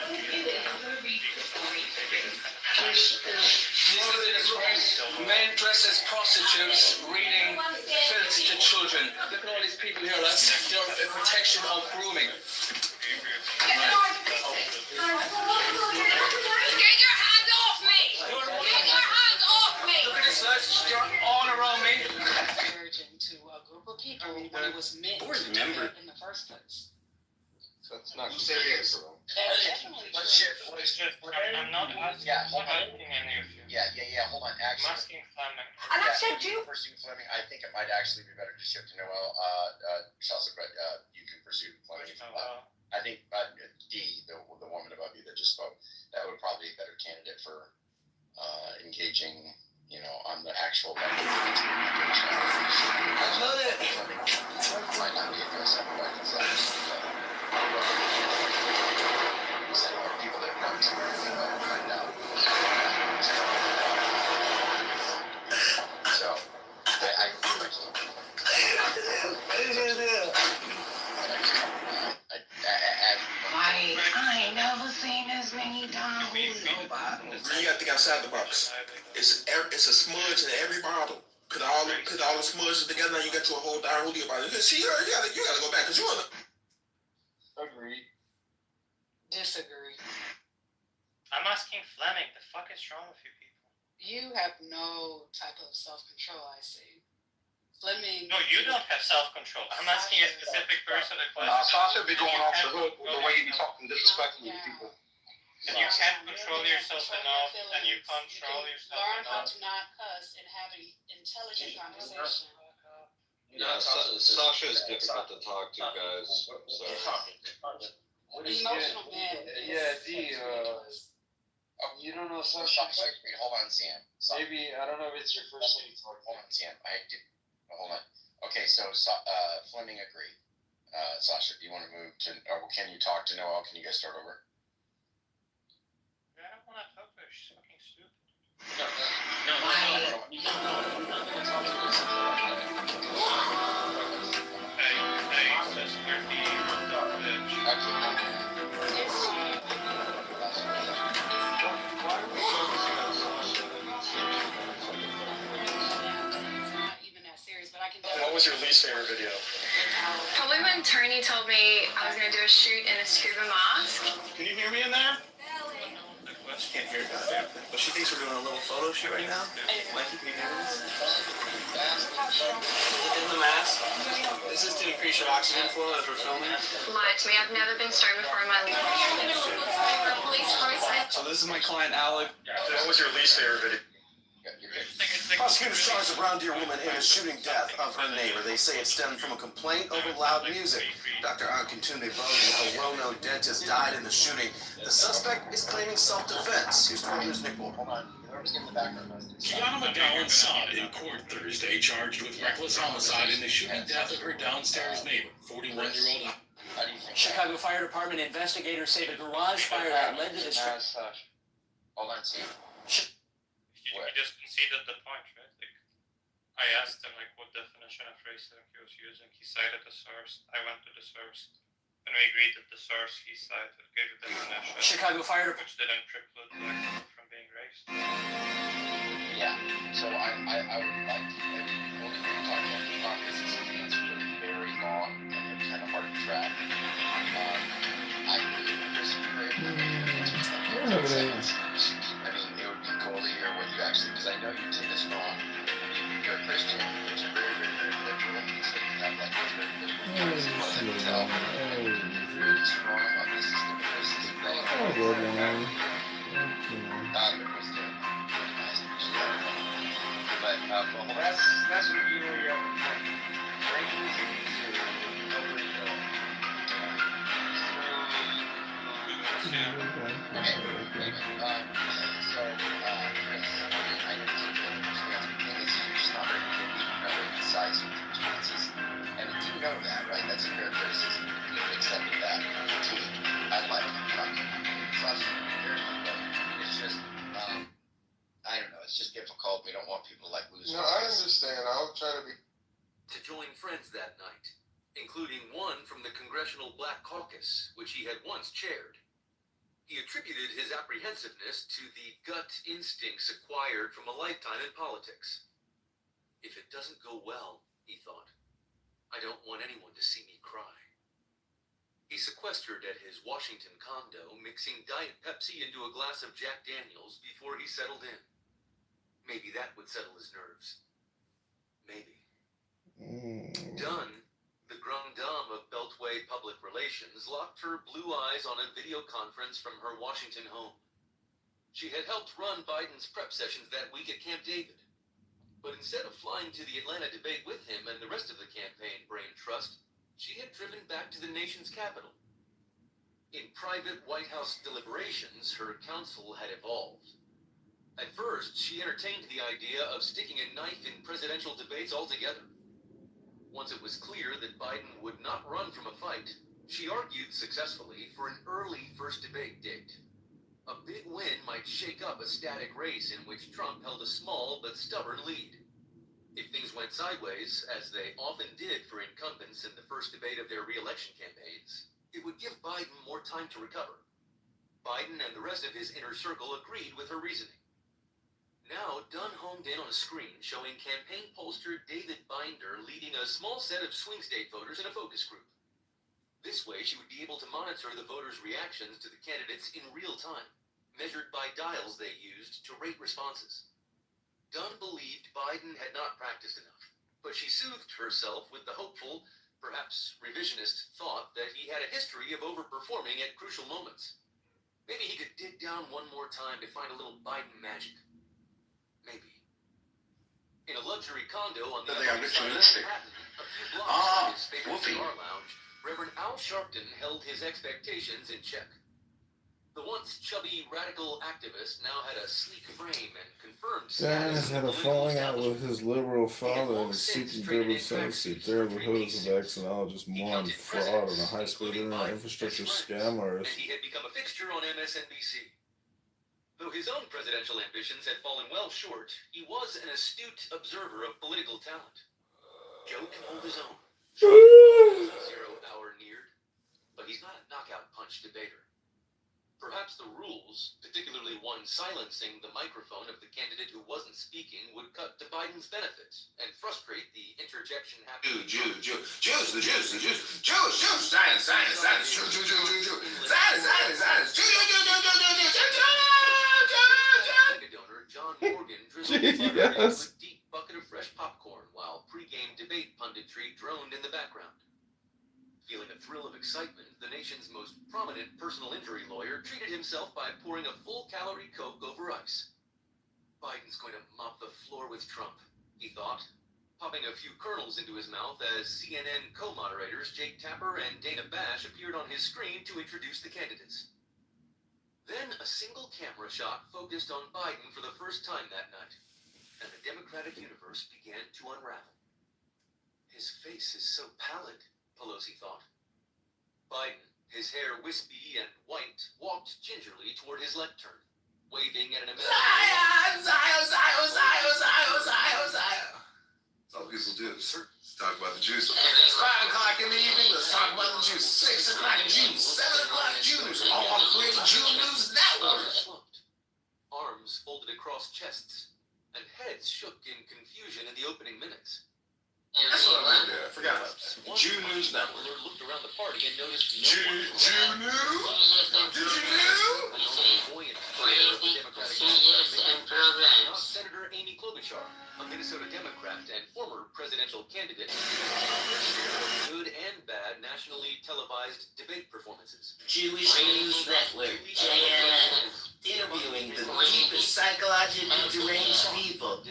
Men dressed as prostitutes reading filth to children. Look at all these people here. That's their protection of grooming. Get your hands off me! Get your hands off me! Look at this, lads. They're all around me. To a group of people when it was meant to do it in the first place. So it's not say yes. Let's share. I'm not asking any of you. Yeah, hold on. I'm Actually, asking Fleming. And I said you. Pursue Fleming. I think it might actually be better to shift to Noel, Chelsea, but you can pursue Fleming. I think Dee, the woman above you that just spoke, that would probably be a better candidate for engaging, on the actual level. I love it. Might not be addressed by people that want to find out. So, I ain't never seen this many times. You gotta think outside the box. It's a smudge in every bottle. Put all the smudges together, now you got you a whole darn hoodie about it. See, you gotta go back because you wanna. Agreed. Disagree. I'm asking Fleming, the fuck is wrong with you people? You have no type of self-control, I see. Fleming. No, you don't have self-control. I'm asking a specific person a question. Sasha be going off the hook with the way you be talking disrespectfully to people. And you can't control yourself enough, and you control yourself Learn how enough. to not cuss and have an intelligent conversation. Sasha is difficult to talk to, guys. So. Emotional man. Yeah, Dee, Oh, you don't know Hold Sasha? on, Sam. Maybe, I don't know if it's your first name. Hold on, Sam. Hold on. Okay, so Fleming agreed. Sasha, do you want to move to, or can you talk to Noel? Can you guys start over? I don't want to talk to her. She's fucking stupid. What was your least favorite video? Probably when Tony told me I was going to do a shoot in a scuba mask. Can you hear me in there? She can't hear goddamn thing. But she thinks we're doing a little photo shoot right now. Mikey, can you hear this? In the mask. Is this to increase your oxygen flow as we're filming? Lied to me. I've never been stoned before in my life. So this is my client, Alec. What was your least favorite video? Prosecutors charged a Brown Deer woman in a shooting death of her neighbor. They say it stemmed from a complaint over loud music. Dr. Ankintunde Bowden, a well-known dentist, died in the shooting. The suspect is claiming self-defense. Here's 20 News Nick Moore. Hold on. Whoever's giving the background noise. Kiana McGowan Saad in court Thursday, charged with reckless homicide in the shooting death of her downstairs neighbor, 41-year-old. Chicago Fire Department investigators say the garage fire that led to this. Hold on, Sam. He just conceded the point, right? Like, I asked him like what definition of racism he was using. He cited the source. I went to the source, and we agreed that the source he cited gave a definition. Chicago Fire Department, which didn't preclude black people from being racist. Yeah. So I would like to only talk about this is something that's really very long and kind of hard to track. I agree with Chris. I mean, it would be cool to hear what you actually, because I know you take this wrong. You're a Christian, but you're very, very, very liberal. So you have like a very liberal views of what I can tell. Really strong on this is the racism thing. Because they're really nice and usually I don't know. But that's what you know you're and you know that, right? That's a fair criticism. You accepted that. I like it. It's just, I don't know. It's just difficult. We don't want people to like lose. No, I understand. I'll try to be. To join friends that night, including one from the Congressional Black Caucus, which he had once chaired. He attributed his apprehensiveness to the gut instincts acquired from a lifetime in politics. If it doesn't go well, he thought, I don't want anyone to see me cry. He sequestered at his Washington condo, mixing Diet Pepsi into a glass of Jack Daniels before he settled in. Maybe that would settle his nerves. Maybe. Dunn, the grande dame of Beltway Public Relations, locked her blue eyes on a video conference from her Washington home. She had helped run Biden's prep sessions that week at Camp David. But instead of flying to the Atlanta debate with him and the rest of the campaign brain trust, she had driven back to the nation's capital. In private White House deliberations, her counsel had evolved. At first, she entertained the idea of sticking a knife in presidential debates altogether. Once it was clear that Biden would not run from a fight, she argued successfully for an early first debate date. A big win might shake up a static race in which Trump held a small but stubborn lead. If things went sideways, as they often did for incumbents in the first debate of their re-election campaigns, it would give Biden more time to recover. Biden and the rest of his inner circle agreed with her reasoning. Now, Dunn homed in on a screen showing campaign pollster David Binder leading a small set of swing state voters in a focus group. This way, she would be able to monitor the voters' reactions to the candidates in real time, measured by dials they used to rate responses. Dunn believed Biden had not practiced enough, but she soothed herself with the hopeful, perhaps revisionist thought that he had a history of overperforming at crucial moments. Maybe he could dig down one more time to find a little Biden magic. Maybe. In a luxury condo on the They are upper side of ritualistic. Manhattan, a few blocks from his favorite cigar lounge, Reverend Al Sharpton held his expectations in check. The once chubby radical activist now had a sleek frame and confirmed Dan status has in had the a political falling out with establishment. his liberal father and is seeking German citizenship. There are the hoods of exonologist, moron, fraud, and a high-speed internet infrastructure scam artist. And he had become a fixture on MSNBC. Though his own presidential ambitions had fallen well short, he was an astute observer of political talent. Joe can hold his own. Zero hour neared, but he's not a knockout punch debater. Perhaps the rules, particularly one silencing the microphone of the candidate who wasn't speaking, would cut to Biden's benefit and frustrate the interjection happening. Jews, science, Donor John Morgan drizzled butter into a deep bucket of fresh popcorn while pre-game debate punditry droned in the background. Feeling a thrill of excitement, the nation's most prominent personal injury lawyer treated himself by pouring a full-calorie Coke over ice. Biden's going to mop the floor with Trump, he thought, popping a few kernels into his mouth as CNN co-moderators Jake Tapper and Dana Bash appeared on his screen to introduce the candidates. Then a single camera shot focused on Biden for the first time that night, and the Democratic universe began to unravel. His face is so pallid, Pelosi thought. Biden, his hair wispy and white, walked gingerly toward his lectern, waving at an Zion! That's all people do. Let's talk about the Jews. It's 5 o'clock in the evening. Let's talk about the Jews. 6 o'clock Jews. 7 o'clock Jews. All on Creative Jew News Network. Arms folded across chests, and heads shook in confusion in the opening minutes. That's what I did. I forgot about that. Jew News Network. Looked around the party and noticed Jew News? Did you know? Not Senator Amy Klobuchar, a Minnesota Democrat and former presidential candidate, good and bad nationally televised debate performances. Jewish News Network, JNN, interviewing the deepest psychologically deranged people.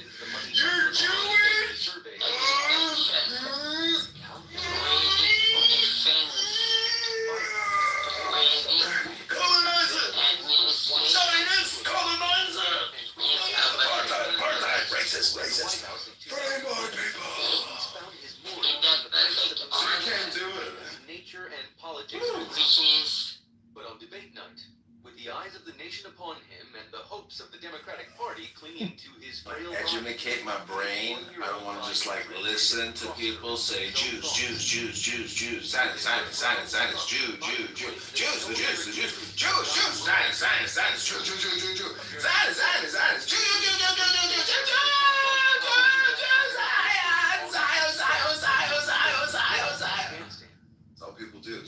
You're Jewish? Colonizer! Zionist colonizer! Apartheid, racist. Free my people! So you can't do it. Nature and politics. But on debate night, with the eyes of the nation upon him and the hopes of the Democratic Party clinging to his frail Educate my brain. I don't want to just listen to people say Jews. Science, Jew. Jews, the Jews. Science, Jew. Science, That's all people do.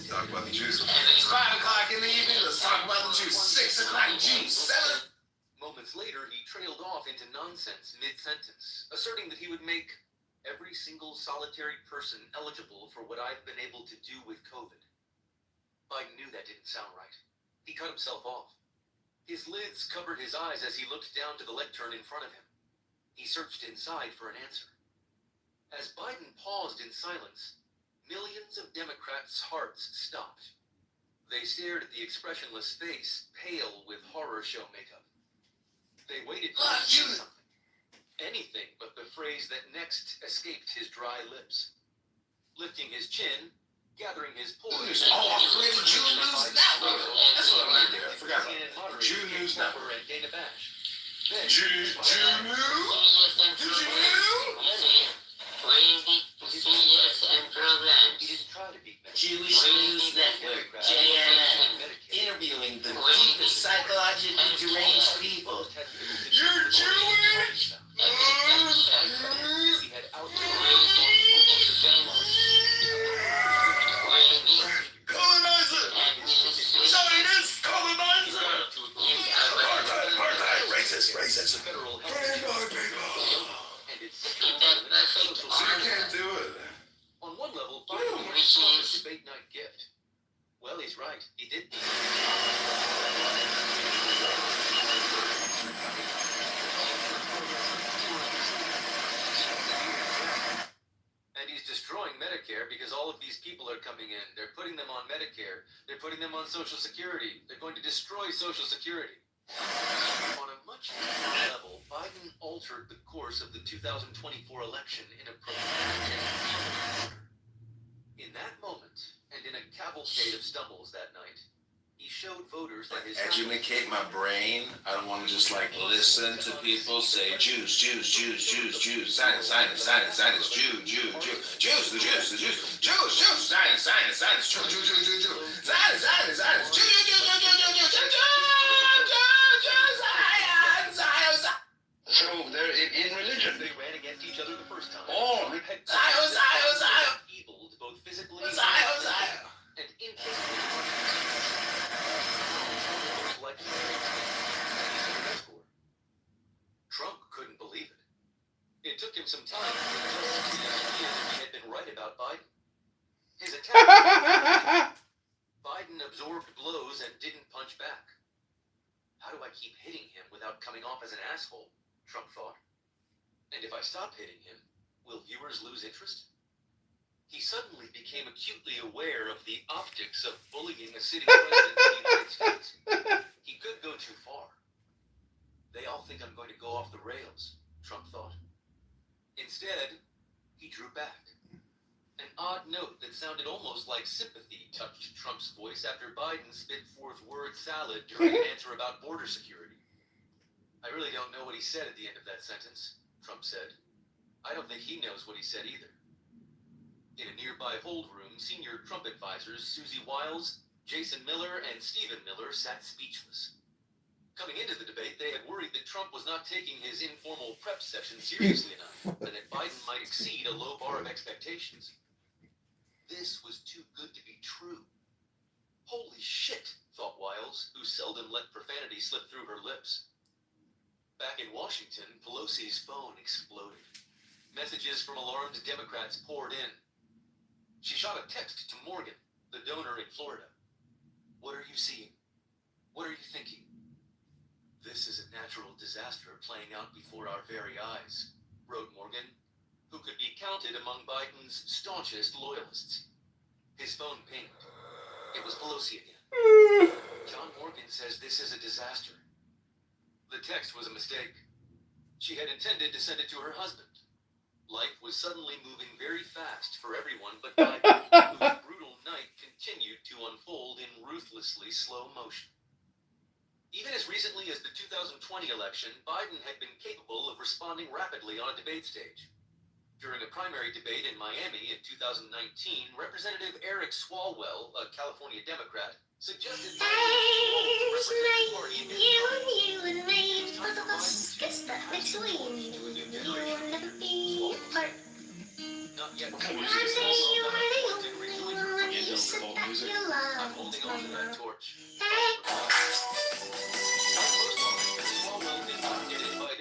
Talk about the Jews. It's 5 o'clock in the evening. Let's talk about the Jews. 6 o'clock Jews. 7. Moments later, he trailed off into nonsense mid-sentence, asserting that he would make every single solitary person eligible for what I've been able to do with COVID. Biden knew that didn't sound right. He cut himself off. His lids covered his eyes as he looked down to the lectern in front of him. He searched inside for an answer. As Biden paused in silence, millions of Democrats' hearts stopped. They stared at the expressionless face, pale with horror show makeup. They waited for him to say something. Anything but the phrase that next escaped his dry lips. Lifting his chin, gathering his poise. Oh, I'm creating Jew News Network. That's what I did. I forgot about that. Jew News Network. And Dana Bash. Jew News? Did you know? Jewish News Network, JNN, interviewing the deepest psychologically deranged people. You're Jewish? Colonizer! Zionist colonizer! Apartheid, racist. Free my people! So you can't do it. On one level, Biden had a debate night gift. Well, he's right. He did. And he's destroying Medicare because all all of these people are coming in. They're putting them on Medicare. They're putting them on Social Security. They're going to destroy Social Security. On a much deeper level, Biden altered the course of the 2024 election in a profound manner. In that moment, and in a cavalcade of stumbles that night, he showed voters that his Educate my brain. I don't want to just like listen to people say Jews, Jews, Jews, Jews, Jews, science, science, science, science, Jew, Jew, Jew, Jews, the Jews, the Jews, Jews, Jews, science, science, science, Jew, Jew, Jew, Jew, Jew, science, science, science, Jew, Jew, Jew, Jew, Jew, Jew, Jew, Jew, science, science. So they're in religion. They ran against each other the first time. Oh, Evil, both physically and Trump couldn't believe it. It took him some time to realize he had been right about Biden. His attack. Biden absorbed blows and didn't punch back. How do I keep hitting him without coming off as an asshole? Trump thought. And if I stop hitting him, will viewers lose interest? He suddenly became acutely aware of the optics of bullying a sitting president of the United States. He could go too far. They all think I'm going to go off the rails, Trump thought. Instead, he drew back. An odd note that sounded almost like sympathy touched Trump's voice after Biden spit forth word salad during an answer about border security. I really don't know what he said at the end of that sentence, Trump said. I don't think he knows what he said either. In a nearby hold room, senior Trump advisors Susie Wiles, Jason Miller, and Stephen Miller sat speechless. Coming into the debate, they had worried that Trump was not taking his informal prep session seriously enough, and that Biden might exceed a low bar of expectations. This was too good to be true. Holy shit, thought Wiles, who seldom let profanity slip through her lips. Back in Washington, Pelosi's phone exploded. Messages from alarmed Democrats poured in. She shot a text to Morgan, the donor in Florida. What are you seeing? What are you thinking? This is a natural disaster playing out before our very eyes, wrote Morgan, who could be counted among Biden's staunchest loyalists. His phone pinged. It was Pelosi again. John Morgan says this is a disaster. The text was a mistake. She had intended to send it to her husband. Life was suddenly moving very fast for everyone but Biden, whose brutal night continued to unfold in ruthlessly slow motion. Even as recently as the 2020 election, Biden had been capable of responding rapidly on a debate stage. During a primary debate in Miami in 2019, Representative Eric Swalwell, a California Democrat, suggested Biden to represent the party in You and me, both of us, guess that between you will never be apart. Not yet. One day you were the only one when you said that you I'm loved holding my on to that love. torch.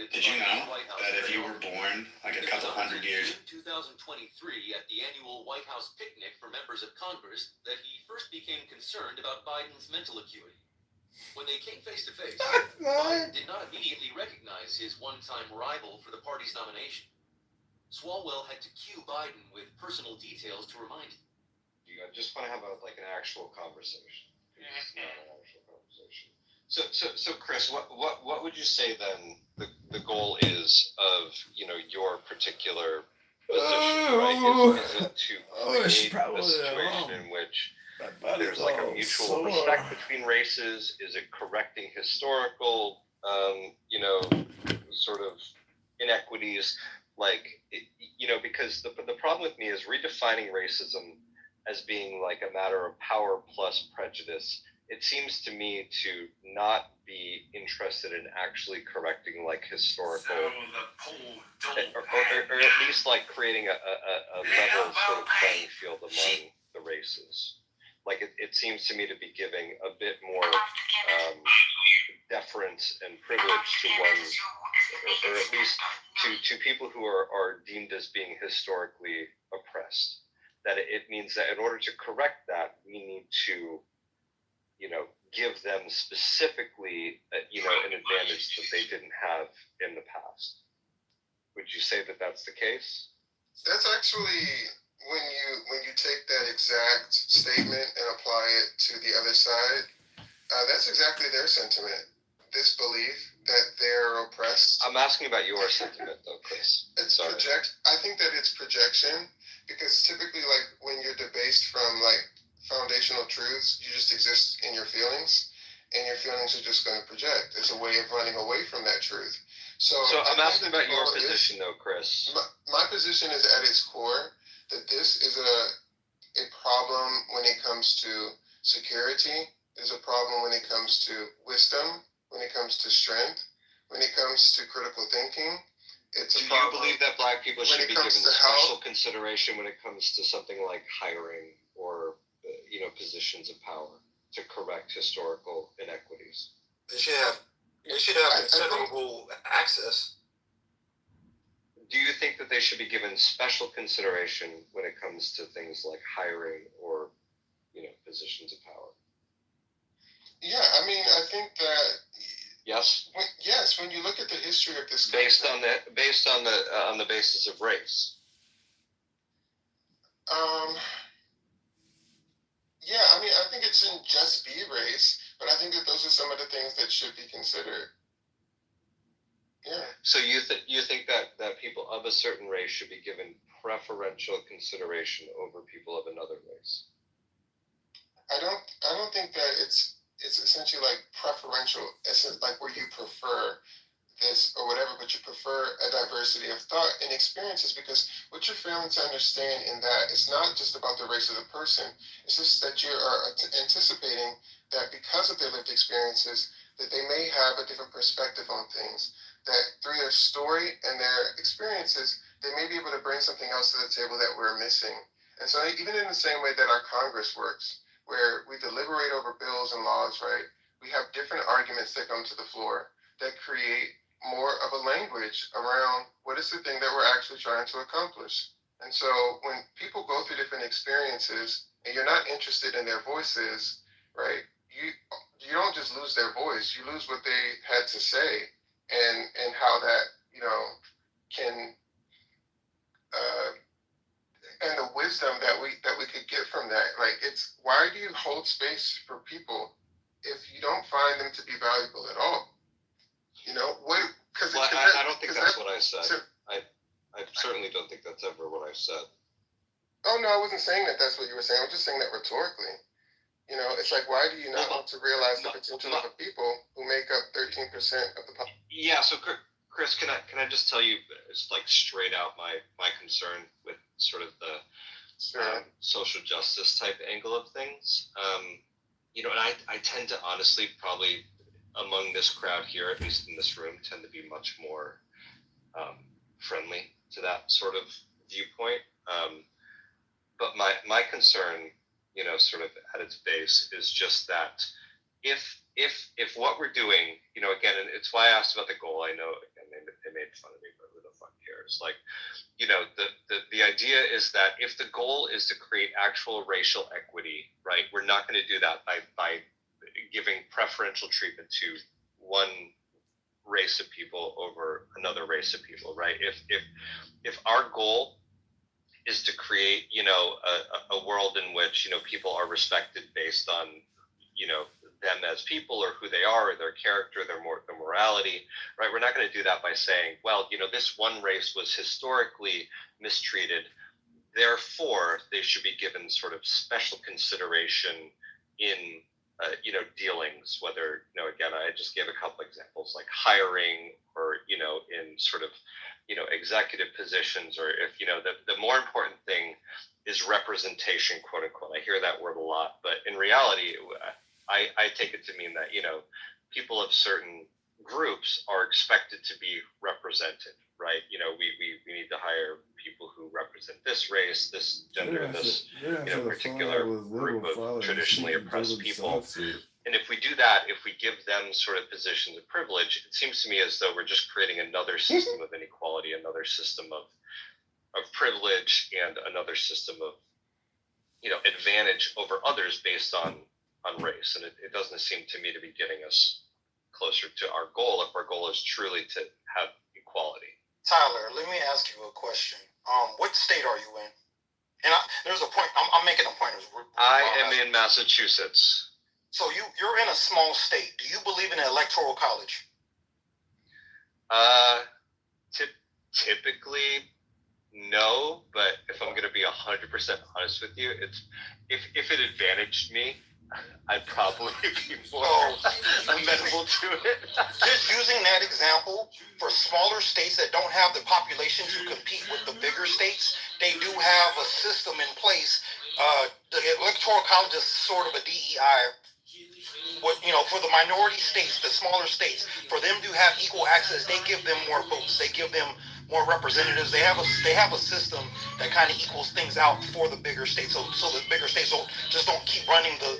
Did you know that if you were born like a couple hundred years... 2023 at the annual White House picnic for members of Congress that he first became concerned about Biden's mental acuity. When they came face to face, Biden did not immediately recognize his one-time rival for the party's nomination. Swalwell had to cue Biden with personal details to remind him. I just want to have an actual conversation. It's not an actual conversation. So Chris, what would you say then the goal is of your particular position, right? Is it to create a situation in which there's like a mutual respect between races? Is it correcting historical sort of inequities? Because the problem with me is redefining racism as being like a matter of power plus prejudice. It seems to me to not be interested in actually correcting like historical, or at least like creating a level sort of playing field among the races. Like it seems to me to be giving a bit more deference and privilege to one, or at least to people who are deemed as being historically oppressed. That it means that in order to correct that, we need to, give them specifically, an advantage that they didn't have in the past. Would you say that that's the case? That's actually when you take that exact statement and apply it to the other side, that's exactly their sentiment. This belief that they're oppressed. I'm asking about your sentiment, though, Chris. I think that it's projection, because typically, like, when you're debased from like foundational truths, you just exist in your feelings, and your feelings are just going to project. It's a way of running away from that truth. So I'm asking about your position, though, Chris. My position is at its core that this is a problem when it comes to security. There's a problem when it comes to wisdom, when it comes to strength, when it comes to critical thinking. Do you believe that black people should be given special consideration when it comes to something like hiring or, positions of power to correct historical inequities? They should have considerable access. Do you think that they should be given special consideration when it comes to things like hiring or, positions of power? Yeah, I mean, I think that. Yes. Yes, when you look at the history of this country, based on the basis of race. Yeah, I mean, I think it shouldn't just be race, but I think that those are some of the things that should be considered. Yeah. So you think that people of a certain race should be given preferential consideration over people of another race? I don't think that it's essentially like preferential, like where you prefer this or whatever, but you prefer a diversity of thought and experiences, because what you're failing to understand in that it's not just about the race of the person. It's just that you are anticipating that because of their lived experiences, that they may have a different perspective on things, that through their story and their experiences, they may be able to bring something else to the table that we're missing. And so even in the same way that our Congress works, where we deliberate over bills and laws, right? We have different arguments that come to the floor that create more of a language around what is the thing that we're actually trying to accomplish. And so when people go through different experiences and you're not interested in their voices, right? You don't just lose their voice, you lose what they had to say and how that, can and the wisdom that we could get from that. Like, it's, why do you hold space for people if you don't find them to be valuable at all? I don't think that's what I said. I certainly don't think that's ever what I said. Oh no, I wasn't saying that that's what you were saying. I was just saying that rhetorically. It's like, why do you not want to realize the potential of the people who make up 13% of the population? Yeah. So, Chris, can I just tell you, it's like straight out my concern with sort of the social justice type angle of things. And I tend to honestly probably among this crowd here, at least in this room, tend to be much more friendly to that sort of viewpoint. But my concern, sort of at its base, is just that if what we're doing, again, and it's why I asked about the goal. I know, again, they made fun of me, but who the fuck cares? Like, the idea is that if the goal is to create actual racial equity, right, we're not going to do that by giving preferential treatment to one race of people over another race of people, right? If our goal is to create, a world in which, people are respected based on, them as people or who they are or their character, their morality, right? We're not going to do that by saying, well, this one race was historically mistreated, therefore they should be given sort of special consideration in, dealings, whether, again, I just gave a couple examples, like hiring or, in sort of, executive positions, or if, the more important thing is representation, quote unquote. I hear that word a lot, but in reality, I take it to mean that, people of certain groups are expected to be represented, right? We need to hire people who represent this race, this gender, this particular group of traditionally oppressed people. And if we do that, if we give them sort of positions of privilege, it seems to me as though we're just creating another system of inequality, another system of privilege, and another system of, advantage over others based on race. And it doesn't seem to me to be getting us closer to our goal if our goal is truly to have equality. Tyler, let me ask you a question. What state are you in? And there's a point. I'm making a point. I am in Massachusetts. So you're in a small state. Do you believe in an electoral college? Typically, no. But if I'm going to be 100% honest with you, it's if it advantaged me, I'd probably be more amenable to it. Just using that example, for smaller states that don't have the population to compete with the bigger states, they do have a system in place. The electoral college is sort of a DEI. For the minority states, the smaller states, for them to have equal access, they give them more votes. They give them more representatives. They have a system that kind of equals things out for the bigger states. So the bigger states don't keep running the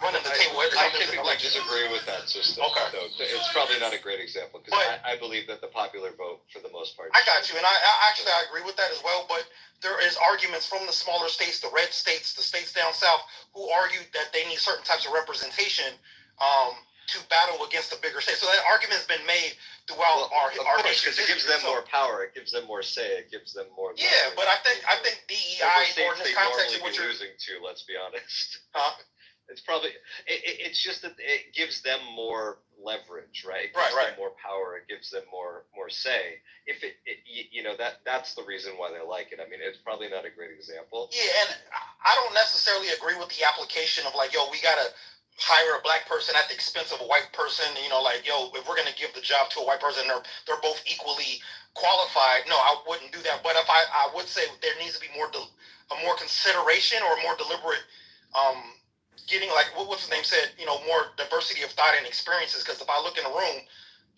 table every time there's an I election. disagree with that system. Okay. So it's probably not a great example because I believe that the popular vote, for the most part. I got you, and I agree with that as well. But there is arguments from the smaller states, the red states, the states down south, who argued that they need certain types of representation to battle against the bigger states. So that argument has been made throughout our nation. Because it gives them more power, it gives them more say, it gives them more. Yeah, but I think DEI or in this context, what you're losing to. Let's be honest. Huh? It's probably it's just that it gives them more leverage, right? It gives them more power. It gives them more say. If that's the reason why they like it. I mean, it's probably not a great example. Yeah, and I don't necessarily agree with the application of we gotta hire a black person at the expense of a white person. If we're gonna give the job to a white person, they're both equally qualified. No, I wouldn't do that. But if I would say there needs to be more consideration or more deliberate. Getting what's his name said, more diversity of thought and experiences. Because if I look in a room,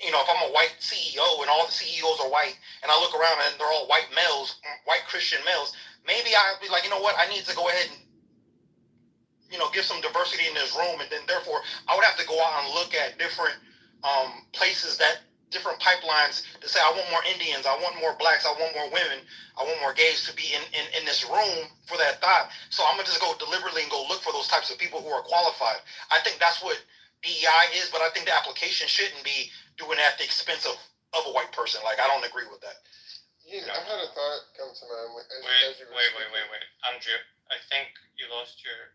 if I'm a white CEO and all the CEOs are white, and I look around and they're all white males, white Christian males, maybe I'd be like, you know what, I need to go ahead and, give some diversity in this room, and then therefore I would have to go out and look at different places different pipelines to say, I want more Indians, I want more blacks, I want more women, I want more gays to be in this room for that thought. So I'm gonna just go deliberately and go look for those types of people who are qualified. I think that's what DEI is, but I think the application shouldn't be doing it at the expense of a white person. I don't agree with that. Yeah, I had a thought come to mind. Wait, Andrew, I think you lost your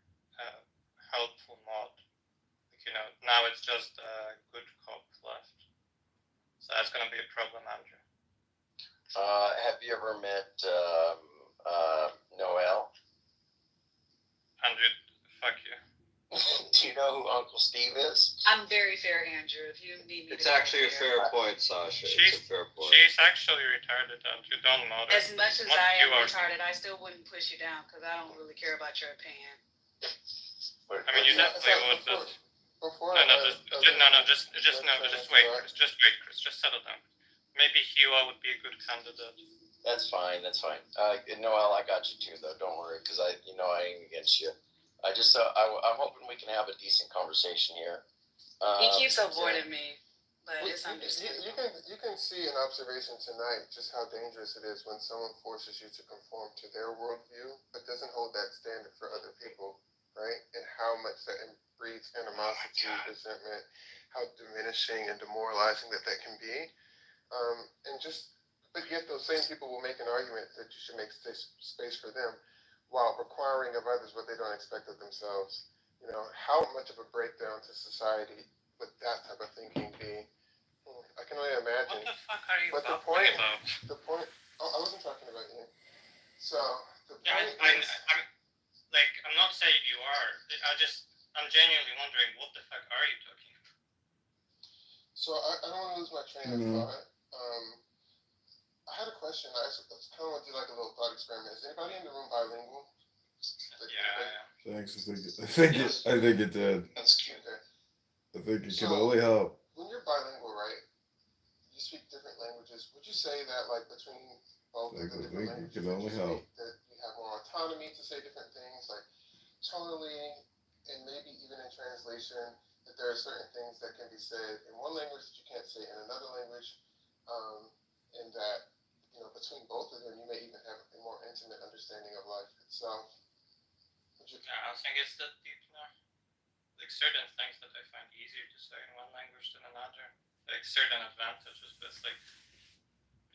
helpful mod. Now it's just a good cop left. So that's going to be a problem, Andrew. Have you ever met Noel? Andrew, fuck you. Do you know who Uncle Steve is? I'm very fair, Andrew. If you need me it's actually a fair point, Sasha. It's a fair point. She's actually retarded, Andrew. Don't know that. As much as I am retarded, I still wouldn't push you down because I don't really care about your opinion. I mean, you definitely would, but... Just wait, Chris. Just settle down. Maybe Hua would be a good candidate. That's fine. Noel, I got you too, though. Don't worry, because I ain't against you. I just, I'm hoping we can have a decent conversation here. He keeps avoiding me, but it's understandable. You can see an observation tonight just how dangerous it is when someone forces you to conform to their worldview, but doesn't hold that standard for other people, right? And how much that breeds animosity, resentment, how diminishing and demoralizing that can be. But yet those same people will make an argument that you should make space for them while requiring of others what they don't expect of themselves. How much of a breakdown to society would that type of thinking be? I can only imagine. What the fuck are you talking about? The point, I wasn't talking about you. So, the point I'm not saying you are. I'm genuinely wondering what the fuck are you talking about? So, I don't want to lose my train of thought. I had a question. I kind of want to do a little thought experiment. Is anybody in the room bilingual? Thanks. I think it did. That's cute. I think it can only help. When you're bilingual, right? You speak different languages. Would you say that, between both of the different languages, it can only help. That you have more autonomy to say different things, tonally, and maybe even in translation, that there are certain things that can be said in one language that you can't say in another language, and that between both of them, you may even have a more intimate understanding of life itself. I don't think it's that deep now. Certain things that I find easier to say in one language than another. Certain advantages, but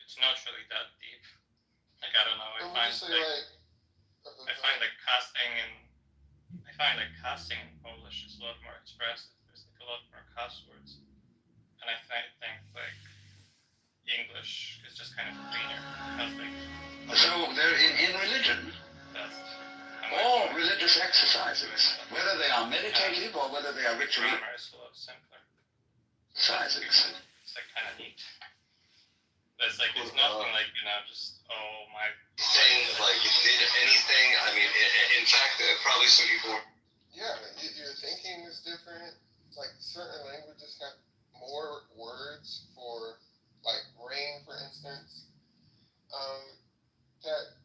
it's not really that deep. I don't know. I passing in Polish is a lot more expressive. There's like a lot more cuss words, and I think like English is just kind of cleaner. Has like So they're in religion. best. All religious exercises, whether they are meditative or whether they are ritual Grammar is a lot simpler. exercises. It's like kind of neat. But it's like it's nothing like just my. Saying like it did anything. I mean, in fact, probably some people. Yeah, your thinking is different. Like certain languages have more words for, like rain, for instance. That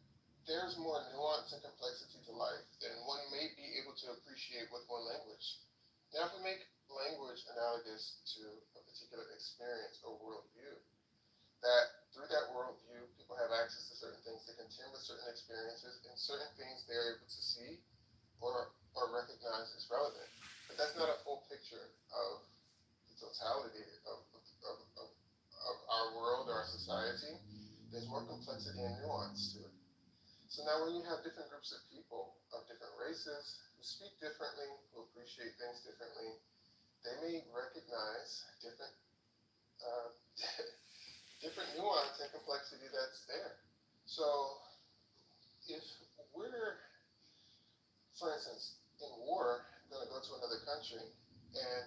there's more nuance and complexity to life than one may be able to appreciate with one language. Now, if we make language analogous to a particular experience or worldview, that through that worldview, people have access to certain things, they contend with certain experiences, and certain things they're able to see or recognize as relevant. But that's not a full picture of the totality of our world or our society. There's more complexity and nuance to it. So now when you have different groups of people of different races who speak differently, who appreciate things differently, they may recognize different different nuance and complexity that's there. So if we're, for instance, in war, going to go to another country, and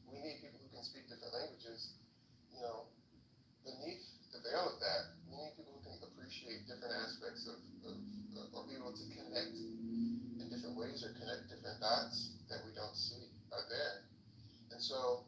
we need people who can speak different languages, beneath the veil of that, we need people who can appreciate different aspects of or be able to connect in different ways or connect different dots that we don't see are there. And so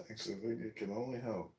Thanks, I think it can only help.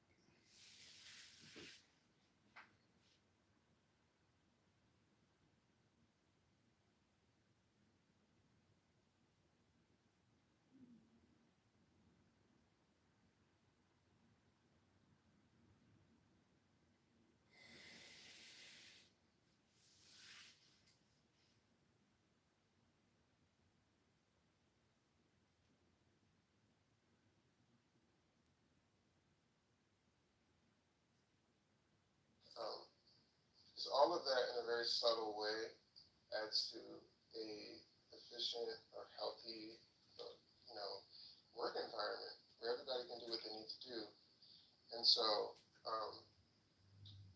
so all of that in a very subtle way adds to a efficient or healthy, work environment where everybody can do what they need to do. And so,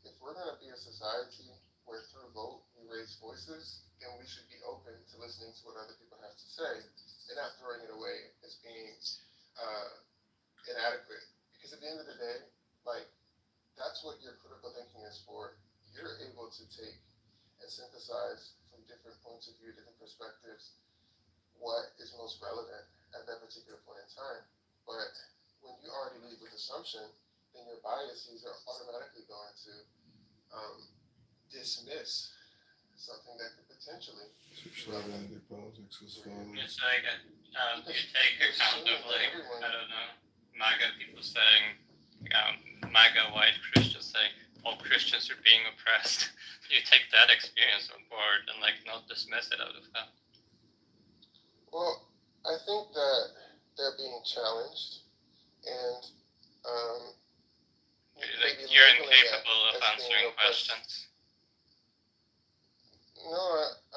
if we're going to be a society where through vote we raise voices, then we should be open to listening to what other people have to say and not throwing it away as being inadequate. Because at the end of the day, that's what your critical thinking is for. You're able to take and synthesize from different points of view, different perspectives, what is most relevant at that particular point in time. But when you already lead with assumption, then your biases are automatically going to dismiss something that could potentially. Identity politics was fun. It's like you take account of I don't know, MAGA people saying, MAGA white Christians saying all Christians are being oppressed. You take that experience on board and not dismiss it out of that. Well, I think that they're being challenged, and you're incapable of answering questions. No,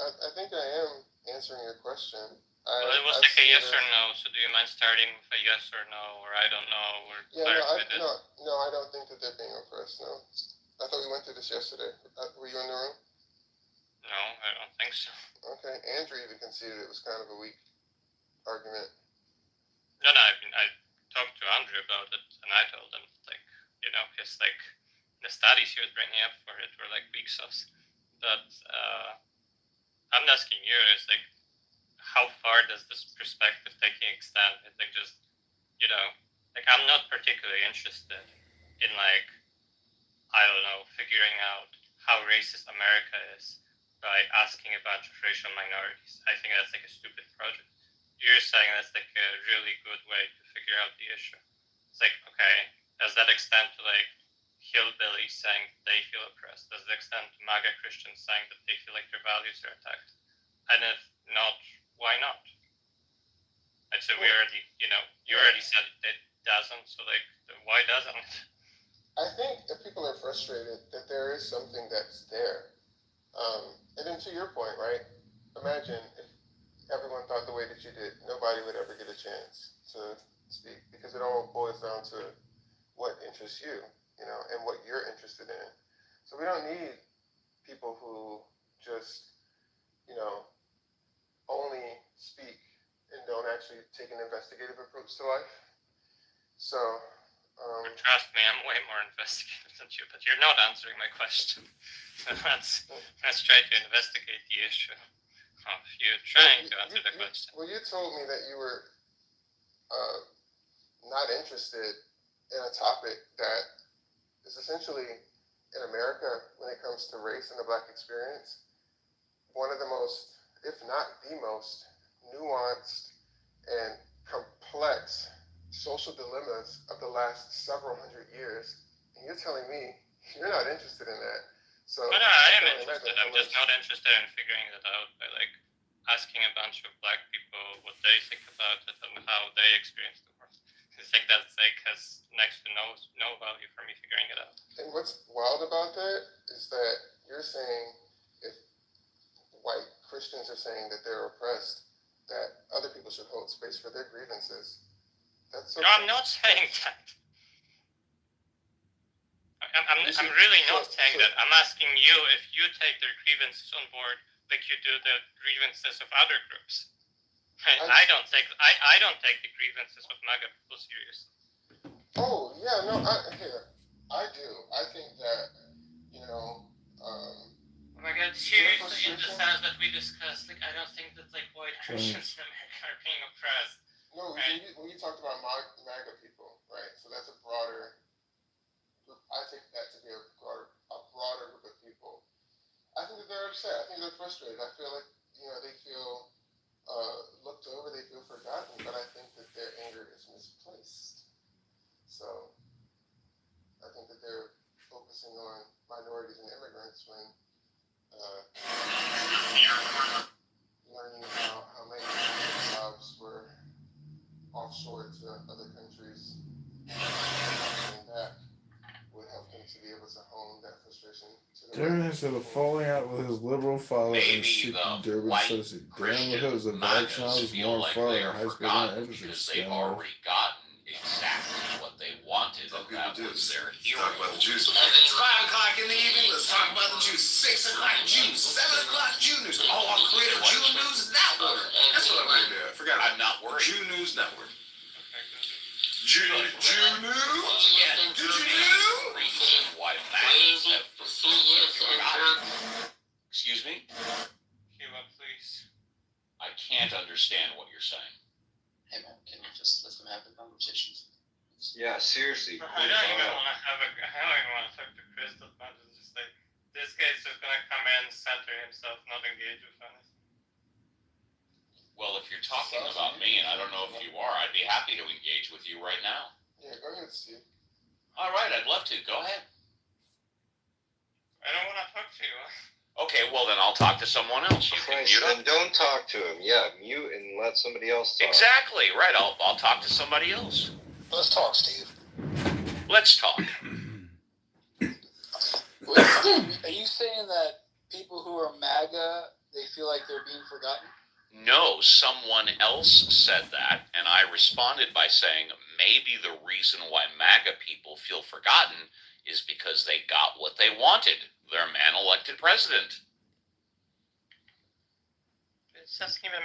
I think I am answering your question. Well, it was like a yes or no, so do you mind starting with a yes or no, or I don't know, or no, I don't think that they're being oppressed, no. I thought we went through this yesterday. Were you in the room? No, I don't think so. Okay, Andrew even conceded it was kind of a weak argument. No, I mean, I talked to Andrew about it, and I told him, like, you know, his, like, the studies he was bringing up for it were, like, weak sauce. But, I'm asking you, is, like, how far does this perspective taking extend? It's, like, just, you know, like, I'm not particularly interested in, like, I don't know, figuring out how racist America is by asking a bunch of racial minorities. I think that's, like, a stupid project. You're saying that's, like, a really good way to figure out the issue. It's like, okay, does that extend to, like, hillbillies saying they feel oppressed? Does it extend to MAGA Christians saying that they feel like their values are attacked? And if not, why not? And so we already, you know, you already said it doesn't, so, like, why doesn't it? I think if people are frustrated that there is something that's there. And then to your point, right? Imagine if everyone thought the way that you did, nobody would ever get a chance to speak, because it all boils down to what interests you, you know, and what you're interested in. So we don't need people who just, you know, only speak and don't actually take an investigative approach to life. So, trust me, I'm way more investigative than you, but you're not answering my question. let's try to investigate the issue of you trying to answer the question. Well, you told me that you were not interested in a topic that is essentially, in America, when it comes to race and the Black experience, one of the most, if not the most, nuanced and complex social dilemmas of the last several hundred years. And you're telling me you're not interested in that. So no, I am interested. I'm just not interested in figuring that out by, like, asking a bunch of Black people what they think about it and how they experience the world. I think that's, like, has next to no value for me figuring it out. And what's wild about that is that you're saying if white Christians are saying that they're oppressed, that other people should hold space for their grievances. That's so. No, I'm not saying that. I'm really not saying that. I'm asking you if you take their grievances on board like you do the grievances of other groups. Right? I don't take the grievances of MAGA people seriously. Oh yeah, no, I do. I think that, you know. Oh my God, seriously, in the sense that we discussed, like, I don't think that, like, white Christians in America are being oppressed. No, right? when you talked about MAGA people, right? So that's a broader group. I take that to be a broader group of people. I think that they're upset. I think they're frustrated. I feel like, you know, they feel looked over, they feel forgotten, but I think that their anger is misplaced. So I think that they're focusing on minorities and immigrants when learning about how many jobs were offshore to other countries and that would help him to be able to hone that frustration. Darren has had a falling out with his liberal father and seeking Durban associate. Darren because of actions more far than high school and because they've already gotten exactly what they wanted. That was their hero. Talk about the juice. It's 5 o'clock in the evening. Let's talk about the juice. 6 o'clock juice. 7 o'clock Jew News. All on Creative Jew News Network. That's what I'm going to do. I forgot. I'm not worried. Jew News Network. Jew News. Did you know? Why MAGAs have forgotten. Excuse me? Cuba, please. I can't understand what you're saying. Hey man, can you just let them have the conversations? Yeah, seriously. I don't even want to talk to Chris that much. It's just like, this guy's just gonna come in, center himself, not engage with anything. Well, if you're talking about me, and I don't know if you are, I'd be happy to engage with you right now. Yeah, go ahead, Steve. All right, I'd love to. Go ahead. I don't want to talk to you. Okay, well then I'll talk to someone else. You can mute Then don't talk to him. Yeah, mute and let somebody else talk. Exactly, right. I'll talk to somebody else. Let's talk, Steve. Let's talk. Are you saying that people who are MAGA, they feel like they're being forgotten? No, someone else said that, and I responded by saying maybe the reason why MAGA people feel forgotten is because they got what they wanted, their man elected president. Doesn't even